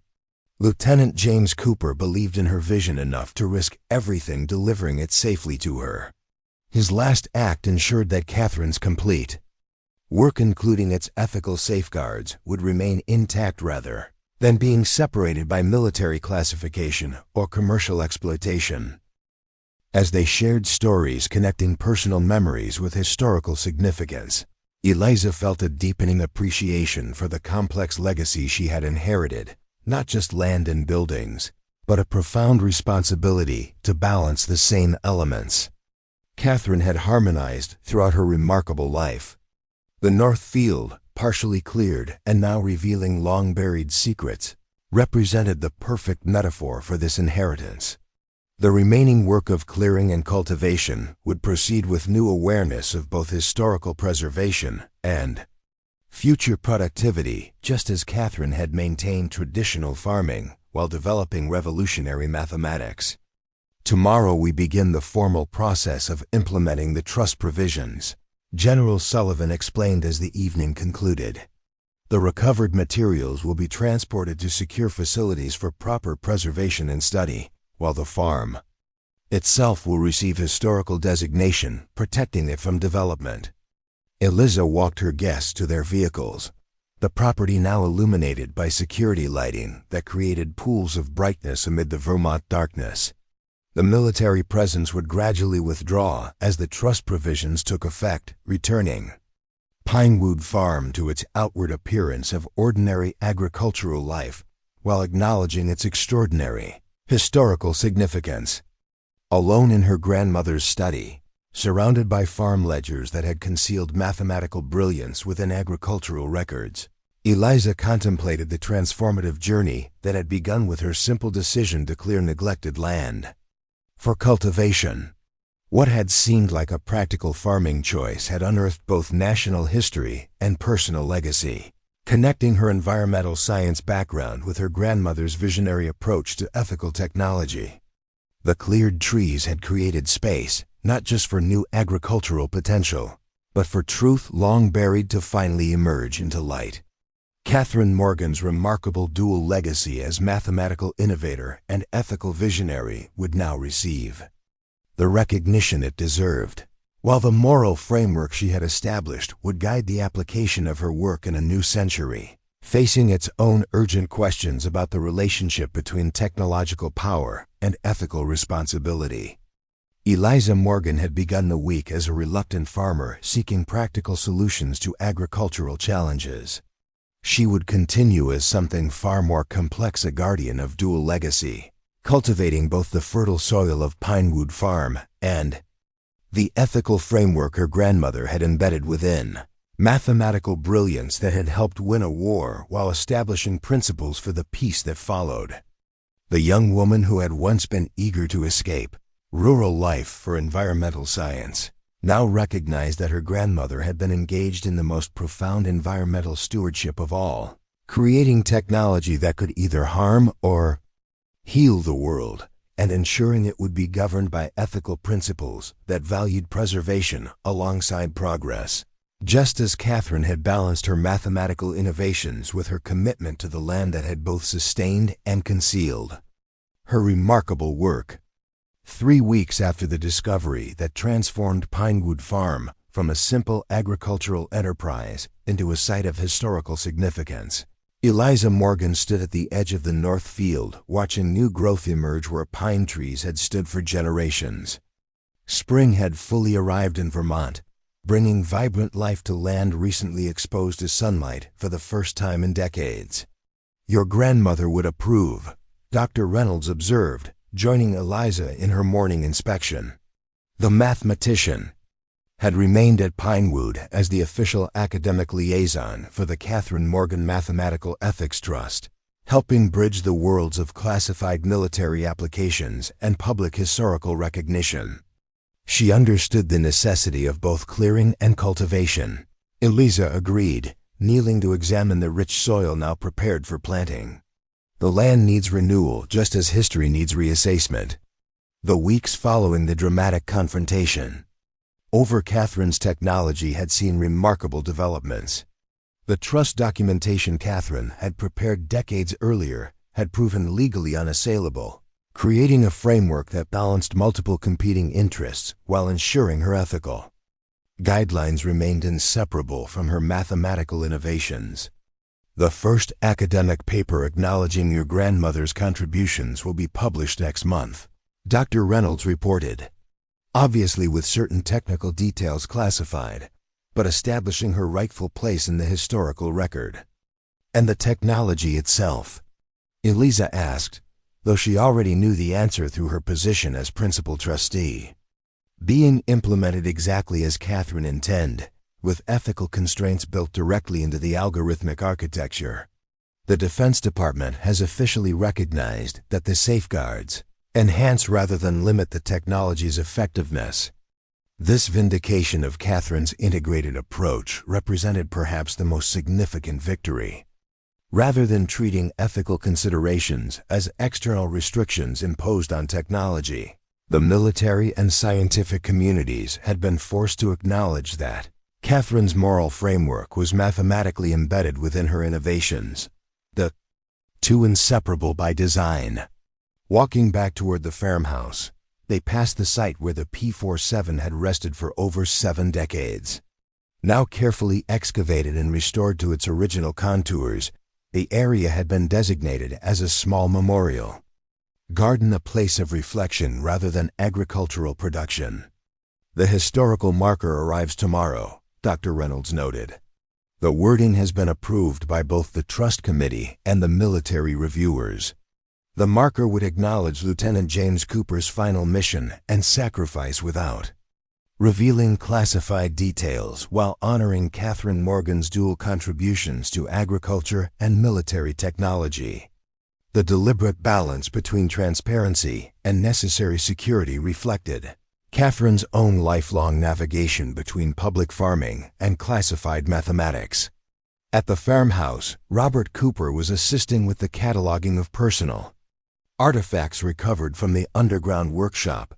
A: Lieutenant James Cooper believed in her vision enough to risk everything delivering it safely to her. His last act ensured that Catherine's complete work, including its ethical safeguards, would remain intact rather than being separated by military classification or commercial exploitation. As they shared stories connecting personal memories with historical significance, Eliza felt a deepening appreciation for the complex legacy she had inherited, not just land and buildings, but a profound responsibility to balance the same elements Catherine had harmonized throughout her remarkable life. The North Field, partially cleared and now revealing long-buried secrets, represented the perfect metaphor for this inheritance. The remaining work of clearing and cultivation would proceed with new awareness of both historical preservation and future productivity, just as Catherine had maintained traditional farming while developing revolutionary mathematics. Tomorrow we begin the formal process of implementing the trust provisions, General Sullivan explained as the evening concluded. The recovered materials will be transported to secure facilities for proper preservation and study, while the farm itself will receive historical designation, protecting it from development. Eliza walked her guests to their vehicles, the property now illuminated by security lighting that created pools of brightness amid the Vermont darkness. The military presence would gradually withdraw as the trust provisions took effect, returning Pinewood Farm to its outward appearance of ordinary agricultural life, while acknowledging its extraordinary historical significance. Alone in her grandmother's study, surrounded by farm ledgers that had concealed mathematical brilliance within agricultural records, Eliza contemplated the transformative journey that had begun with her simple decision to clear neglected land for cultivation. What had seemed like a practical farming choice had unearthed both national history and personal legacy, connecting her environmental science background with her grandmother's visionary approach to ethical technology. The cleared trees had created space, not just for new agricultural potential, but for truth long buried to finally emerge into light. Catherine Morgan's remarkable dual legacy as mathematical innovator and ethical visionary would now receive the recognition it deserved, while the moral framework she had established would guide the application of her work in a new century, facing its own urgent questions about the relationship between technological power and ethical responsibility. Eliza Morgan had begun the week as a reluctant farmer seeking practical solutions to agricultural challenges. She would continue as something far more complex, a guardian of dual legacy, cultivating both the fertile soil of Pinewood Farm and the ethical framework her grandmother had embedded within. Mathematical brilliance that had helped win a war while establishing principles for the peace that followed. The young woman who had once been eager to escape rural life for environmental science now recognized that her grandmother had been engaged in the most profound environmental stewardship of all, creating technology that could either harm or heal the world, and ensuring it would be governed by ethical principles that valued preservation alongside progress. Just as Catherine had balanced her mathematical innovations with her commitment to the land that had both sustained and concealed her remarkable work. 3 weeks after the discovery that transformed Pinewood Farm from a simple agricultural enterprise into a site of historical significance, Eliza Morgan stood at the edge of the north field, watching new growth emerge where pine trees had stood for generations. Spring had fully arrived in Vermont, bringing vibrant life to land recently exposed to sunlight for the first time in decades. "Your grandmother would approve," Dr. Reynolds observed, joining Eliza in her morning inspection. The mathematician had remained at Pinewood as the official academic liaison for the Catherine Morgan Mathematical Ethics Trust, helping bridge the worlds of classified military applications and public historical recognition. She understood the necessity of both clearing and cultivation. Eliza agreed, kneeling to examine the rich soil now prepared for planting. The land needs renewal just as history needs reassessment. The weeks following the dramatic confrontation over Catherine's technology had seen remarkable developments. The trust documentation Catherine had prepared decades earlier had proven legally unassailable, creating a framework that balanced multiple competing interests while ensuring her ethical guidelines remained inseparable from her mathematical innovations. "The first academic paper acknowledging your grandmother's contributions will be published next month," Dr. Reynolds reported, obviously with certain technical details classified, but establishing her rightful place in the historical record. "And the technology itself?" Eliza asked, though she already knew the answer through her position as principal trustee. "Being implemented exactly as Catherine intended, with ethical constraints built directly into the algorithmic architecture. The Defense Department has officially recognized that the safeguards enhance rather than limit the technology's effectiveness." This vindication of Catherine's integrated approach represented perhaps the most significant victory. Rather than treating ethical considerations as external restrictions imposed on technology, the military and scientific communities had been forced to acknowledge that Catherine's moral framework was mathematically embedded within her innovations, the two inseparable by design. Walking back toward the farmhouse, they passed the site where the P-47 had rested for over 7 decades. Now carefully excavated and restored to its original contours, the area had been designated as a small memorial garden, a place of reflection rather than agricultural production. "The historical marker arrives tomorrow," Dr. Reynolds noted. "The wording has been approved by both the Trust Committee and the military reviewers. The marker would acknowledge Lieutenant James Cooper's final mission and sacrifice without revealing classified details while honoring Catherine Morgan's dual contributions to agriculture and military technology. The deliberate balance between transparency and necessary security reflected Catherine's own lifelong navigation between public farming and classified mathematics. At the farmhouse, Robert Cooper was assisting with the cataloging of personal artifacts recovered from the underground workshop.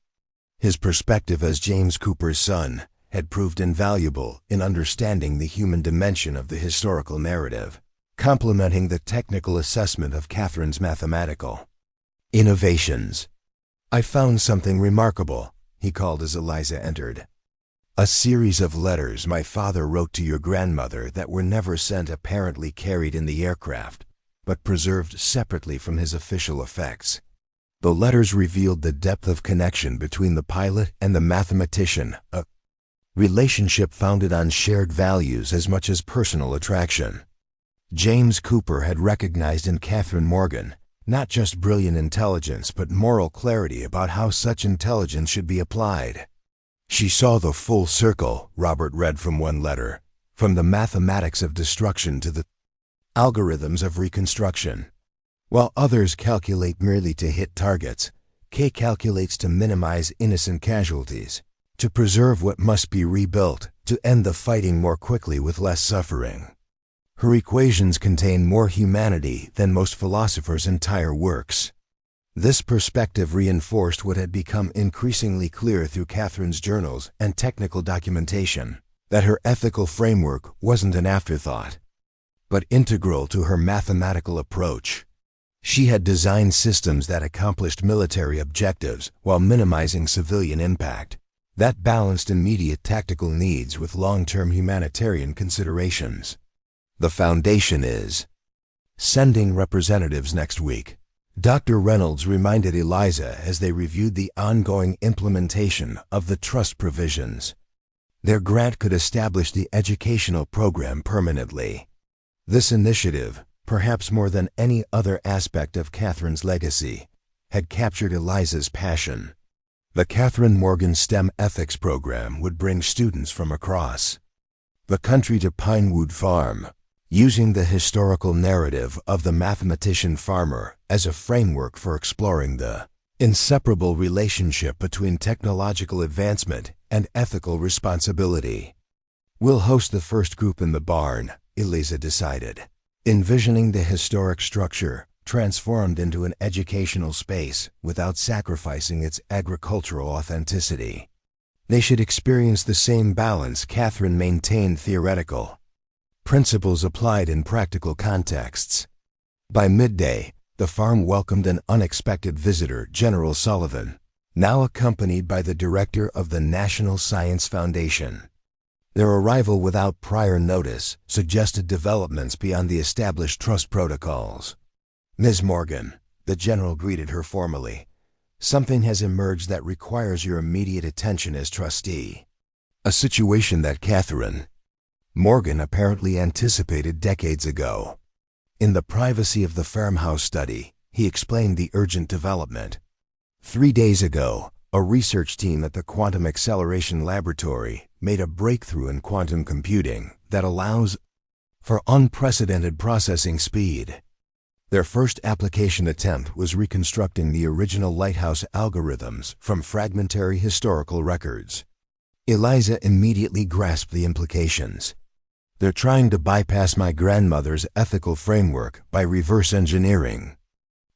A: His perspective as James Cooper's son had proved invaluable in understanding the human dimension of the historical narrative. complementing the technical assessment of Catherine's mathematical innovations. "I found something remarkable," he called as Eliza entered. "A series of letters my father wrote to your grandmother that were never sent, apparently carried in the aircraft, but preserved separately from his official effects. The letters revealed the depth of connection between the pilot and the mathematician, a relationship founded on shared values as much as personal attraction. James Cooper had recognized in Catherine Morgan not just brilliant intelligence but moral clarity about how such intelligence should be applied. She saw the full circle," Robert read from one letter, "from the mathematics of destruction to the algorithms of reconstruction. While others calculate merely to hit targets, Kay calculates to minimize innocent casualties, to preserve what must be rebuilt, to end the fighting more quickly with less suffering. Her equations contain more humanity than most philosophers' entire works." This perspective reinforced what had become increasingly clear through Catherine's journals and technical documentation, that her ethical framework wasn't an afterthought, but integral to her mathematical approach. She had designed systems that accomplished military objectives while minimizing civilian impact, that balanced immediate tactical needs with long-term humanitarian considerations. "The foundation is sending representatives next week," Dr. Reynolds reminded Eliza as they reviewed the ongoing implementation of the trust provisions. Their grant could establish the educational program permanently. This initiative, perhaps more than any other aspect of Catherine's legacy, had captured Eliza's passion. The Catherine Morgan STEM ethics program would bring students from across the country to Pinewood Farm, using the historical narrative of the mathematician-farmer as a framework for exploring the inseparable relationship between technological advancement and ethical responsibility. "We'll host the first group in the barn," Eliza decided, envisioning the historic structure transformed into an educational space without sacrificing its agricultural authenticity. They should experience the same balance Catherine maintained: theoretical principles applied in practical contexts. By midday, the farm welcomed an unexpected visitor, General Sullivan, now accompanied by the director of the National Science Foundation. Their arrival without prior notice suggested developments beyond the established trust protocols. "Ms. Morgan," the general greeted her formally, "something has emerged that requires your immediate attention as trustee." A situation that Catherine Morgan apparently anticipated decades ago. In the privacy of the farmhouse study, he explained the urgent development. 3 days ago, a research team at the Quantum Acceleration Laboratory made a breakthrough in quantum computing that allows for unprecedented processing speed. Their first application attempt was reconstructing the original lighthouse algorithms from fragmentary historical records. Eliza immediately grasped the implications. "They're trying to bypass my grandmother's ethical framework by reverse engineering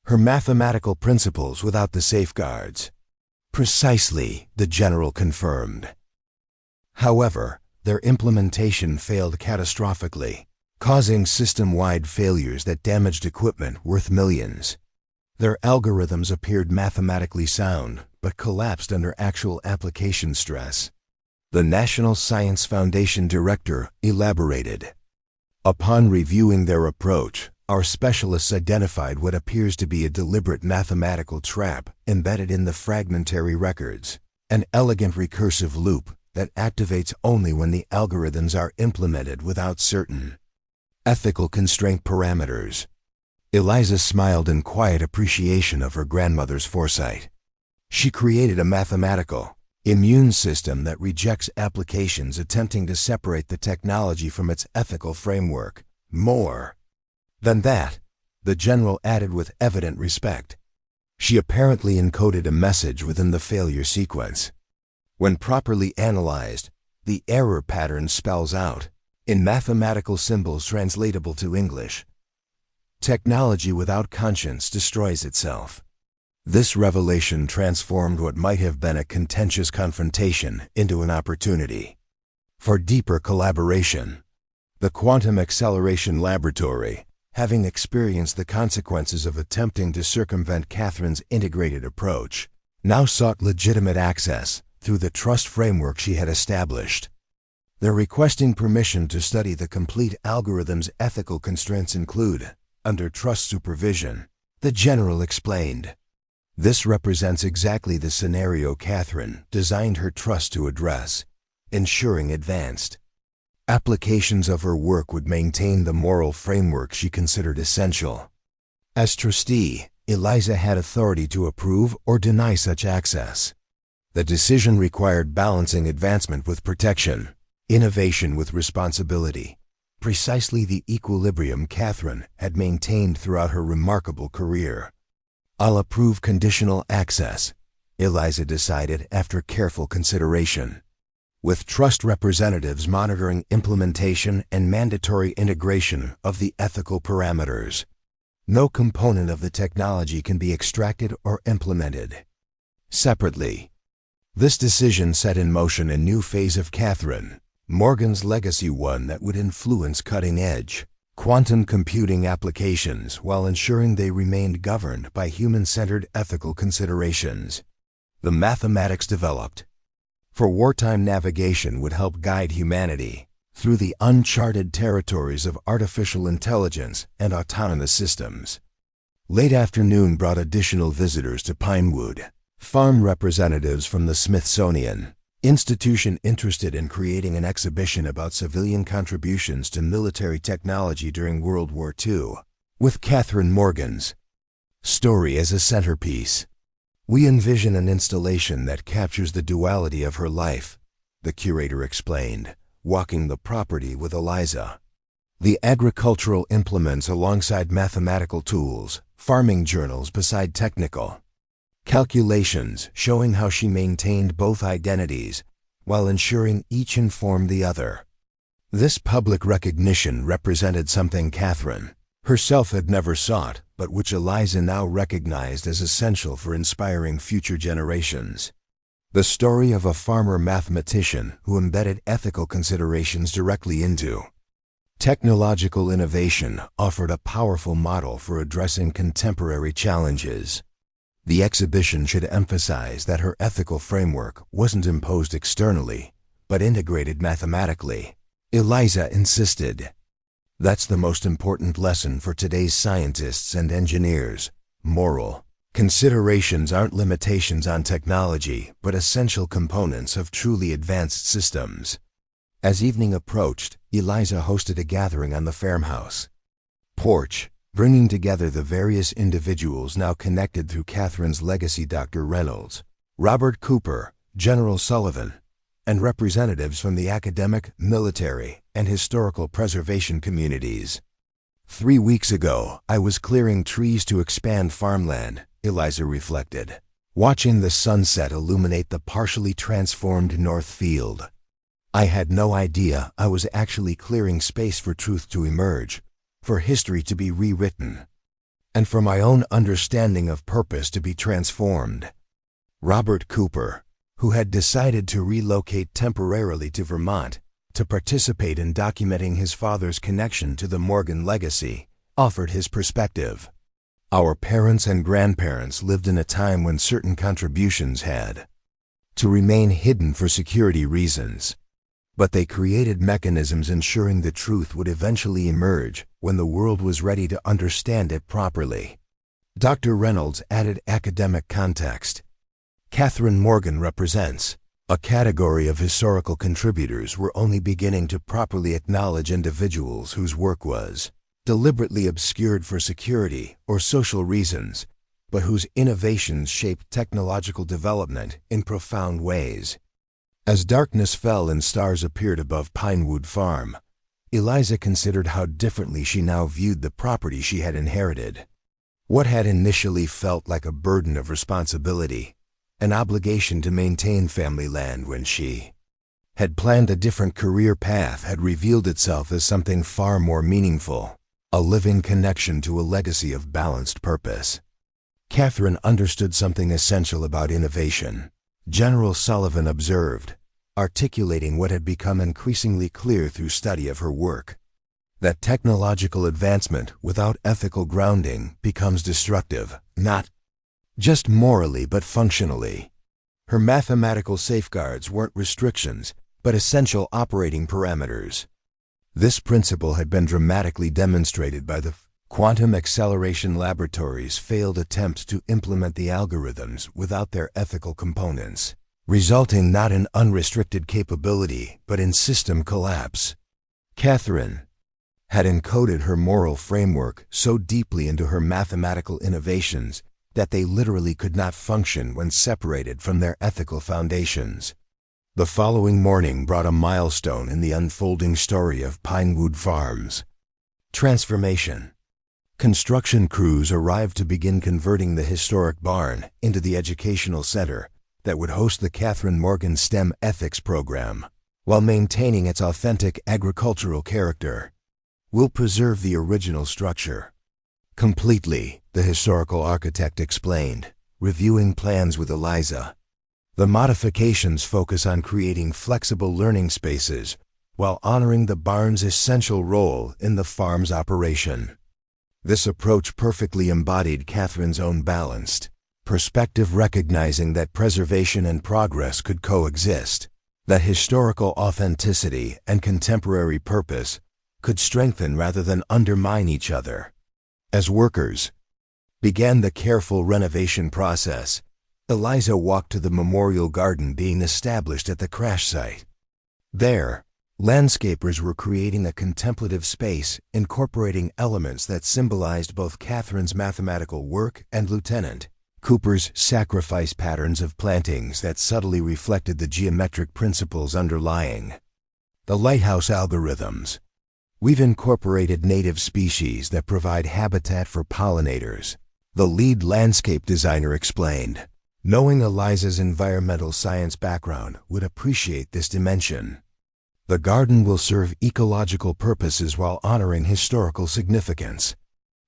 A: her mathematical principles without the safeguards." "Precisely," the general confirmed. However, their implementation failed catastrophically, causing system-wide failures that damaged equipment worth millions. Their algorithms appeared mathematically sound, but collapsed under actual application stress. The National Science Foundation director elaborated. "Upon reviewing their approach, our specialists identified what appears to be a deliberate mathematical trap embedded in the fragmentary records, an elegant recursive loop that activates only when the algorithms are implemented without certain ethical constraint parameters." Eliza smiled in quiet appreciation of her grandmother's foresight. She created a mathematical immune system that rejects applications attempting to separate the technology from its ethical framework. More than that, the general added with evident respect, she apparently encoded a message within the failure sequence. When properly analyzed, the error pattern spells out, in mathematical symbols translatable to English, "Technology without conscience destroys itself." This revelation transformed what might have been a contentious confrontation into an opportunity for deeper collaboration. The Quantum Acceleration Laboratory, having experienced the consequences of attempting to circumvent Catherine's integrated approach, now sought legitimate access through the trust framework she had established. Their requesting permission to study the complete algorithm's ethical constraints include, under trust supervision, the General explained. This represents exactly the scenario Catherine designed her trust to address, ensuring advanced applications of her work would maintain the moral framework she considered essential. As trustee, Eliza had authority to approve or deny such access. The decision required balancing advancement with protection, innovation with responsibility, precisely the equilibrium Catherine had maintained throughout her remarkable career. "I'll approve conditional access," Eliza decided after careful consideration, with trust representatives monitoring implementation and mandatory integration of the ethical parameters. No component of the technology can be extracted or implemented separately. This decision set in motion a new phase of Catherine Morgan's legacy, one that would influence cutting-edge quantum computing applications while ensuring they remained governed by human-centered ethical considerations. The mathematics developed for wartime navigation would help guide humanity through the uncharted territories of artificial intelligence and autonomous systems. Late afternoon brought additional visitors to Pinewood Farm, representatives from the Smithsonian Institution interested in creating an exhibition about civilian contributions to military technology during World War II, with Catherine Morgan's story as a centerpiece. "We envision an installation that captures the duality of her life," the curator explained, walking the property with Eliza. "The agricultural implements alongside mathematical tools, farming journals beside technical calculations showing how she maintained both identities while ensuring each informed the other." This public recognition represented something Catherine herself had never sought, but which Eliza now recognized as essential for inspiring future generations. The story of a farmer mathematician who embedded ethical considerations directly into technological innovation offered a powerful model for addressing contemporary challenges. The exhibition should emphasize that her ethical framework wasn't imposed externally, but integrated mathematically, Eliza insisted. "That's the most important lesson for today's scientists and engineers. Moral considerations aren't limitations on technology, but essential components of truly advanced systems." As evening approached, Eliza hosted a gathering on the farmhouse porch, bringing together the various individuals now connected through Catherine's legacy: Dr. Reynolds, Robert Cooper, General Sullivan, and representatives from the academic, military, and historical preservation communities. "3 weeks ago, I was clearing trees to expand farmland," Eliza reflected, watching the sunset illuminate the partially transformed north field. "I had no idea I was actually clearing space for truth to emerge, for history to be rewritten, and for my own understanding of purpose to be transformed." Robert Cooper, who had decided to relocate temporarily to Vermont to participate in documenting his father's connection to the Morgan legacy, offered his perspective. "Our parents and grandparents lived in a time when certain contributions had to remain hidden for security reasons, but they created mechanisms ensuring the truth would eventually emerge when the world was ready to understand it properly." Dr. Reynolds added academic context. "Catherine Morgan represents a category of historical contributors we're only beginning to properly acknowledge, individuals whose work was deliberately obscured for security or social reasons, but whose innovations shaped technological development in profound ways." As darkness fell and stars appeared above Pinewood Farm, Eliza considered how differently she now viewed the property she had inherited. What had initially felt like a burden of responsibility, an obligation to maintain family land when she had planned a different career path, had revealed itself as something far more meaningful, a living connection to a legacy of balanced purpose. Catherine understood something essential about innovation, General Sullivan observed, articulating what had become increasingly clear through study of her work. That technological advancement without ethical grounding becomes destructive, not just morally but functionally. Her mathematical safeguards weren't restrictions, but essential operating parameters. This principle had been dramatically demonstrated by the Quantum Acceleration Laboratory's failed attempt to implement the algorithms without their ethical components, resulting not in unrestricted capability but in system collapse. Catherine had encoded her moral framework so deeply into her mathematical innovations that they literally could not function when separated from their ethical foundations. The following morning brought a milestone in the unfolding story of Pinewood Farm's transformation. Construction crews arrived to begin converting the historic barn into the educational center that would host the Catherine Morgan STEM ethics program, while maintaining its authentic agricultural character. We'll preserve the original structure completely, the historical architect explained, reviewing plans with Eliza. The modifications focus on creating flexible learning spaces while honoring the barn's essential role in the farm's operation. This approach perfectly embodied Catherine's own balanced perspective, recognizing that preservation and progress could coexist, that historical authenticity and contemporary purpose could strengthen rather than undermine each other. As workers began the careful renovation process, Eliza walked to the memorial garden being established at the crash site. There, landscapers were creating a contemplative space incorporating elements that symbolized both Catherine's mathematical work and Lieutenant Cooper's sacrifice patterns of plantings that subtly reflected the geometric principles underlying the lighthouse algorithms. We've incorporated native species that provide habitat for pollinators, the lead landscape designer explained, knowing Eliza's environmental science background would appreciate this dimension. The garden will serve ecological purposes while honoring historical significance.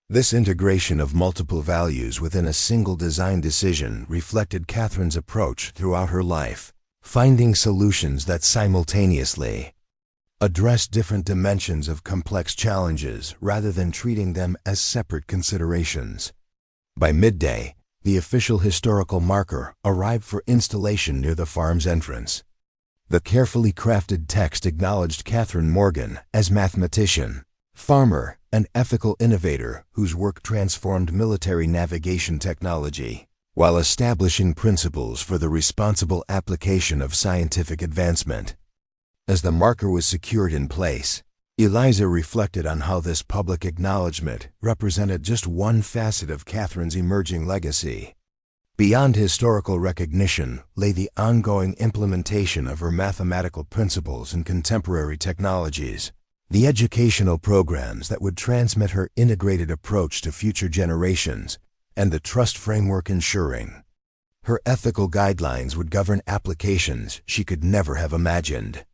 A: This integration of multiple values within a single design decision reflected Catherine's approach throughout her life, finding solutions that simultaneously address different dimensions of complex challenges rather than treating them as separate considerations. By midday, the official historical marker arrived for installation near the farm's entrance. The carefully crafted text acknowledged Catherine Morgan as mathematician, farmer, and ethical innovator whose work transformed military navigation technology, while establishing principles for the responsible application of scientific advancement. As the marker was secured in place, Eliza reflected on how this public acknowledgement represented just one facet of Catherine's emerging legacy. Beyond historical recognition lay the ongoing implementation of her mathematical principles in contemporary technologies, the educational programs that would transmit her integrated approach to future generations, and the trust framework ensuring her ethical guidelines would govern applications she could never have imagined.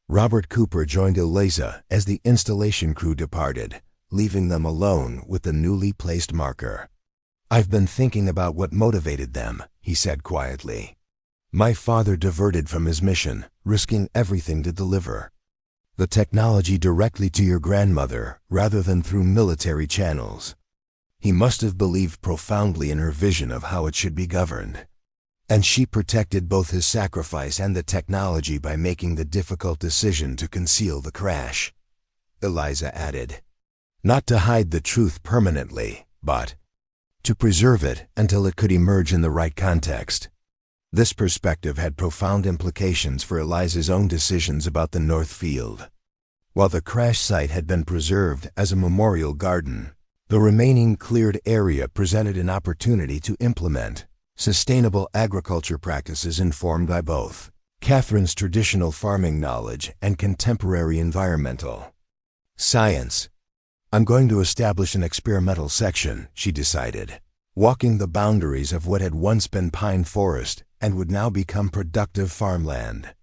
A: Robert Cooper joined Eliza as the installation crew departed, leaving them alone with the newly placed marker. "I've been thinking about what motivated them," he said quietly. "My father diverted from his mission, risking everything to deliver the technology directly to your grandmother rather than through military channels. He must have believed profoundly in her vision of how it should be governed. And she protected both his sacrifice and the technology by making the difficult decision to conceal the crash," Eliza added. "Not to hide the truth permanently, but to preserve it until it could emerge in the right context." This perspective had profound implications for Eliza's own decisions about the North Field. While the crash site had been preserved as a memorial garden, the remaining cleared area presented an opportunity to implement sustainable agriculture practices informed by both Catherine's traditional farming knowledge and contemporary environmental science. "I'm going to establish an experimental section," she decided, walking the boundaries of what had once been pine forest and would now become productive farmland.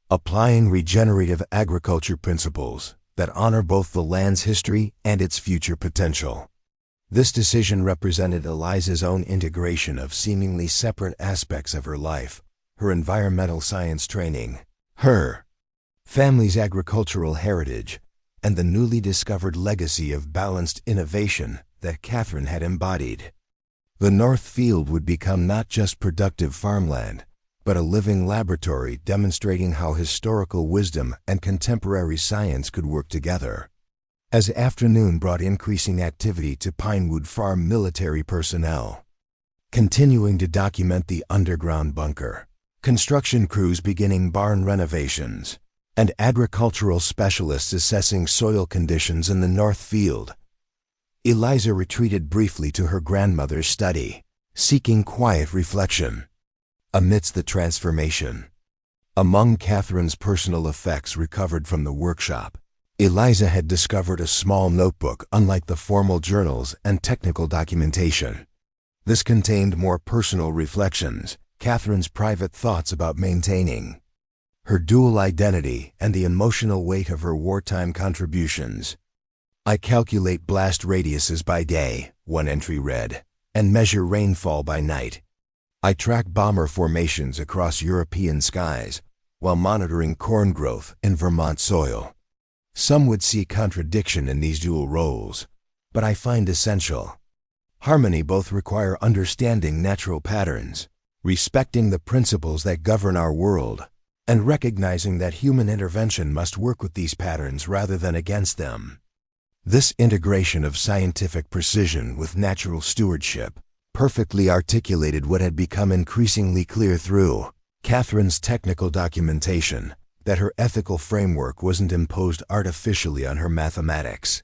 A: Applying regenerative agriculture principles that honor both the land's history and its future potential. This decision represented Eliza's own integration of seemingly separate aspects of her life, her environmental science training, her family's agricultural heritage, and the newly discovered legacy of balanced innovation that Catherine had embodied. The North Field would become not just productive farmland, but a living laboratory demonstrating how historical wisdom and contemporary science could work together. As afternoon brought increasing activity to Pinewood Farm military personnel, continuing to document the underground bunker, construction crews beginning barn renovations, and agricultural specialists assessing soil conditions in the North Field, Eliza retreated briefly to her grandmother's study, seeking quiet reflection. Amidst the transformation, among Catherine's personal effects recovered from the workshop, Eliza had discovered a small notebook unlike the formal journals and technical documentation. This contained more personal reflections, Catherine's private thoughts about maintaining her dual identity and the emotional weight of her wartime contributions. "I calculate blast radiuses by day," one entry read, "and measure rainfall by night. I track bomber formations across European skies while monitoring corn growth in Vermont soil." Some would see contradiction in these dual roles, but I find essential harmony. Both require understanding natural patterns, respecting the principles that govern our world, and recognizing that human intervention must work with these patterns rather than against them. This integration of scientific precision with natural stewardship perfectly articulated what had become increasingly clear through Catherine's technical documentation, that her ethical framework wasn't imposed artificially on her mathematics,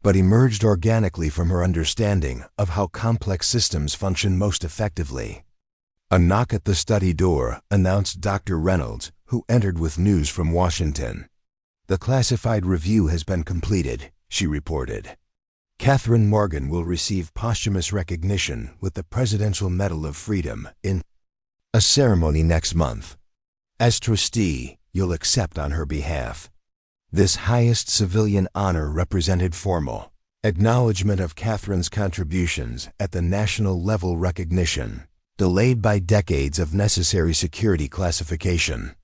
A: but emerged organically from her understanding of how complex systems function most effectively. A knock at the study door announced Dr. Reynolds, who entered with news from Washington. "The classified review has been completed," she reported. "Catherine Morgan will receive posthumous recognition with the Presidential Medal of Freedom in a ceremony next month. As trustee, you'll accept on her behalf." This highest civilian honor represented formal acknowledgement of Catherine's contributions at the national level, recognition delayed by decades of necessary security classification,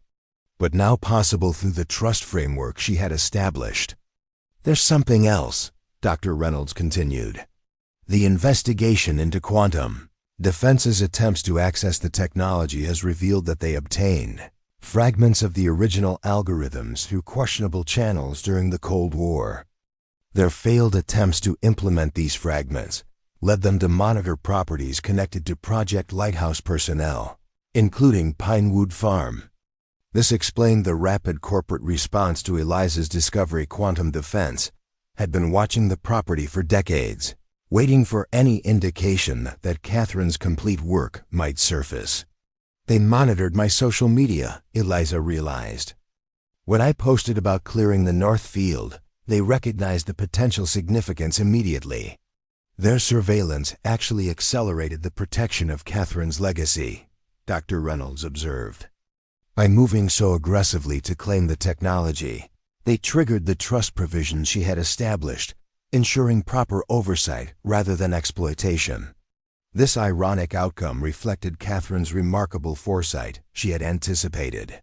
A: but now possible through the trust framework she had established. "There's something else," Dr. Reynolds continued. "The investigation into quantum Defense's attempts to access the technology has revealed that they obtained fragments of the original algorithms through questionable channels during the Cold War. Their failed attempts to implement these fragments led them to monitor properties connected to Project Lighthouse personnel, including Pinewood Farm. This explained the rapid corporate response to Eliza's discovery. Quantum Defense had been watching the property for decades, waiting for any indication that Catherine's complete work might surface. "They monitored my social media," Eliza realized. "When I posted about clearing the North Field, they recognized the potential significance immediately. Their surveillance actually accelerated the protection of Catherine's legacy," Dr. Reynolds observed. "By moving so aggressively to claim the technology, they triggered the trust provisions she had established, ensuring proper oversight rather than exploitation. This ironic outcome reflected Catherine's remarkable foresight. She had anticipated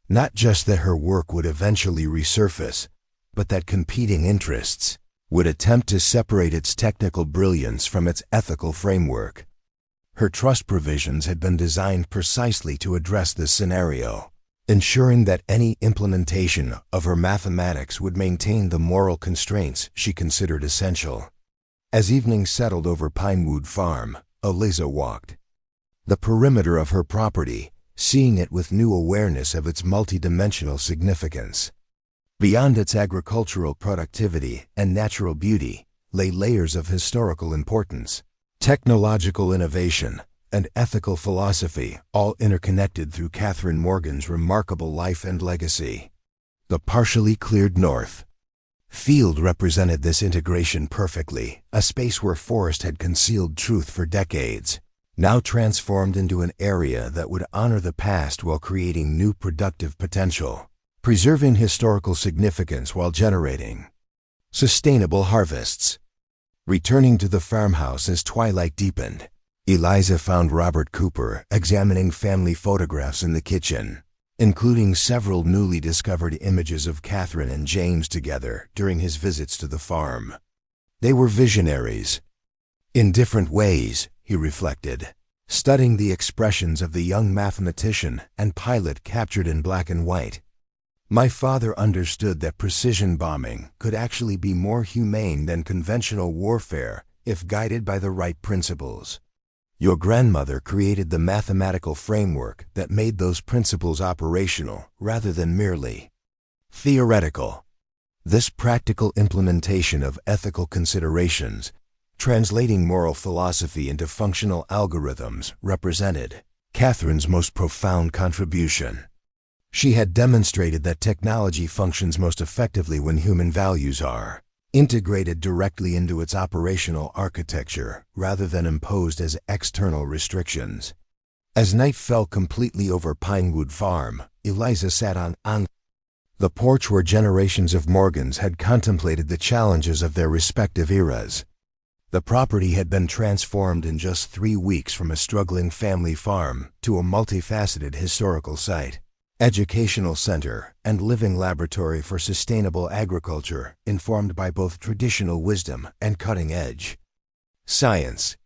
A: not just that her work would eventually resurface, but that competing interests would attempt to separate its technical brilliance from its ethical framework. Her trust provisions had been designed precisely to address this scenario, ensuring that any implementation of her mathematics would maintain the moral constraints she considered essential. As evening settled over Pinewood Farm, Eliza walked the perimeter of her property, seeing it with new awareness of its multidimensional significance. Beyond its agricultural productivity and natural beauty lay layers of historical importance, technological innovation, and ethical philosophy, all interconnected through Catherine Morgan's remarkable life and legacy. The partially cleared North Field represented this integration perfectly, a space where forest had concealed truth for decades, now transformed into an area that would honor the past while creating new productive potential, preserving historical significance while generating sustainable harvests. Returning to the farmhouse as twilight deepened, Eliza found Robert Cooper examining family photographs in the kitchen. including several newly discovered images of Catherine and James together during his visits to the farm. They were visionaries. In different ways, he reflected, studying the expressions of the young mathematician and pilot captured in black and white. My father understood that precision bombing could actually be more humane than conventional warfare if guided by the right principles. Your grandmother created the mathematical framework that made those principles operational rather than merely theoretical. This practical implementation of ethical considerations, translating moral philosophy into functional algorithms, represented Catherine's most profound contribution. She had demonstrated that technology functions most effectively when human values are integrated directly into its operational architecture rather than imposed as external restrictions. As night fell completely over Pinewood Farm, Eliza sat on the porch where generations of Morgans had contemplated the challenges of their respective eras. The property had been transformed in just 3 weeks from a struggling family farm to a multifaceted historical site, educational center, and living laboratory for sustainable agriculture informed by both traditional wisdom and cutting-edge science.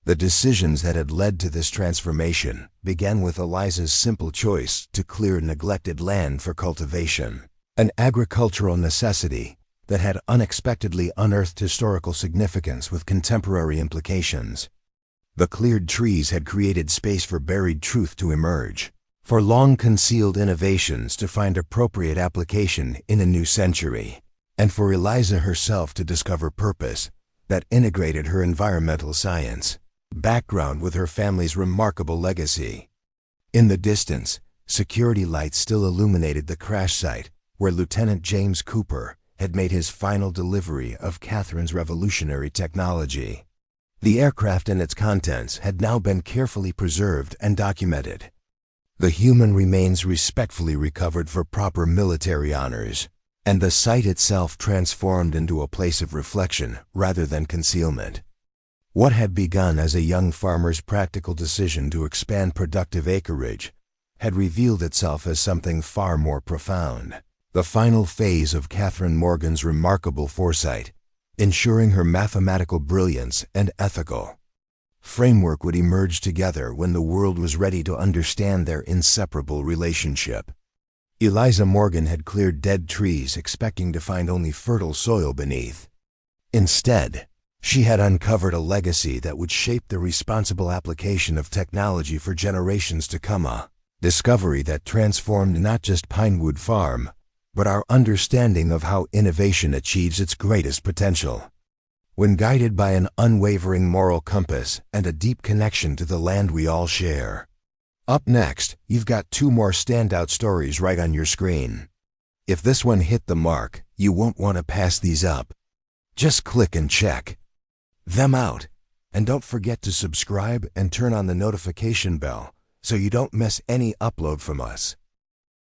A: The decisions that had led to this transformation began with Eliza's simple choice to clear neglected land for cultivation, an agricultural necessity that had unexpectedly unearthed historical significance with contemporary implications. The cleared trees had created space for buried truth to emerge, for long-concealed innovations to find appropriate application in a new century, and for Eliza herself to discover purpose that integrated her environmental science background with her family's remarkable legacy. In the distance, security lights still illuminated the crash site where Lieutenant James Cooper had made his final delivery of Catherine's revolutionary technology. The aircraft and its contents had now been carefully preserved and documented. The human remains respectfully recovered for proper military honors, and the site itself transformed into a place of reflection rather than concealment. What had begun as a young farmer's practical decision to expand productive acreage had revealed itself as something far more profound, the final phase of Catherine Morgan's remarkable foresight, ensuring her mathematical brilliance and ethical framework would emerge together when the world was ready to understand their inseparable relationship. Eliza Morgan had cleared dead trees expecting to find only fertile soil beneath. Instead, she had uncovered a legacy that would shape the responsible application of technology for generations to come, a discovery that transformed not just Pinewood Farm, but our understanding of how innovation achieves its greatest potential. When guided by an unwavering moral compass and a deep connection to the land we all share. Up next, you've got 2 more standout stories right on your screen. If this one hit the mark, you won't want to pass these up. Just click and check them out. And don't forget to subscribe and turn on the notification bell so you don't miss any upload from us.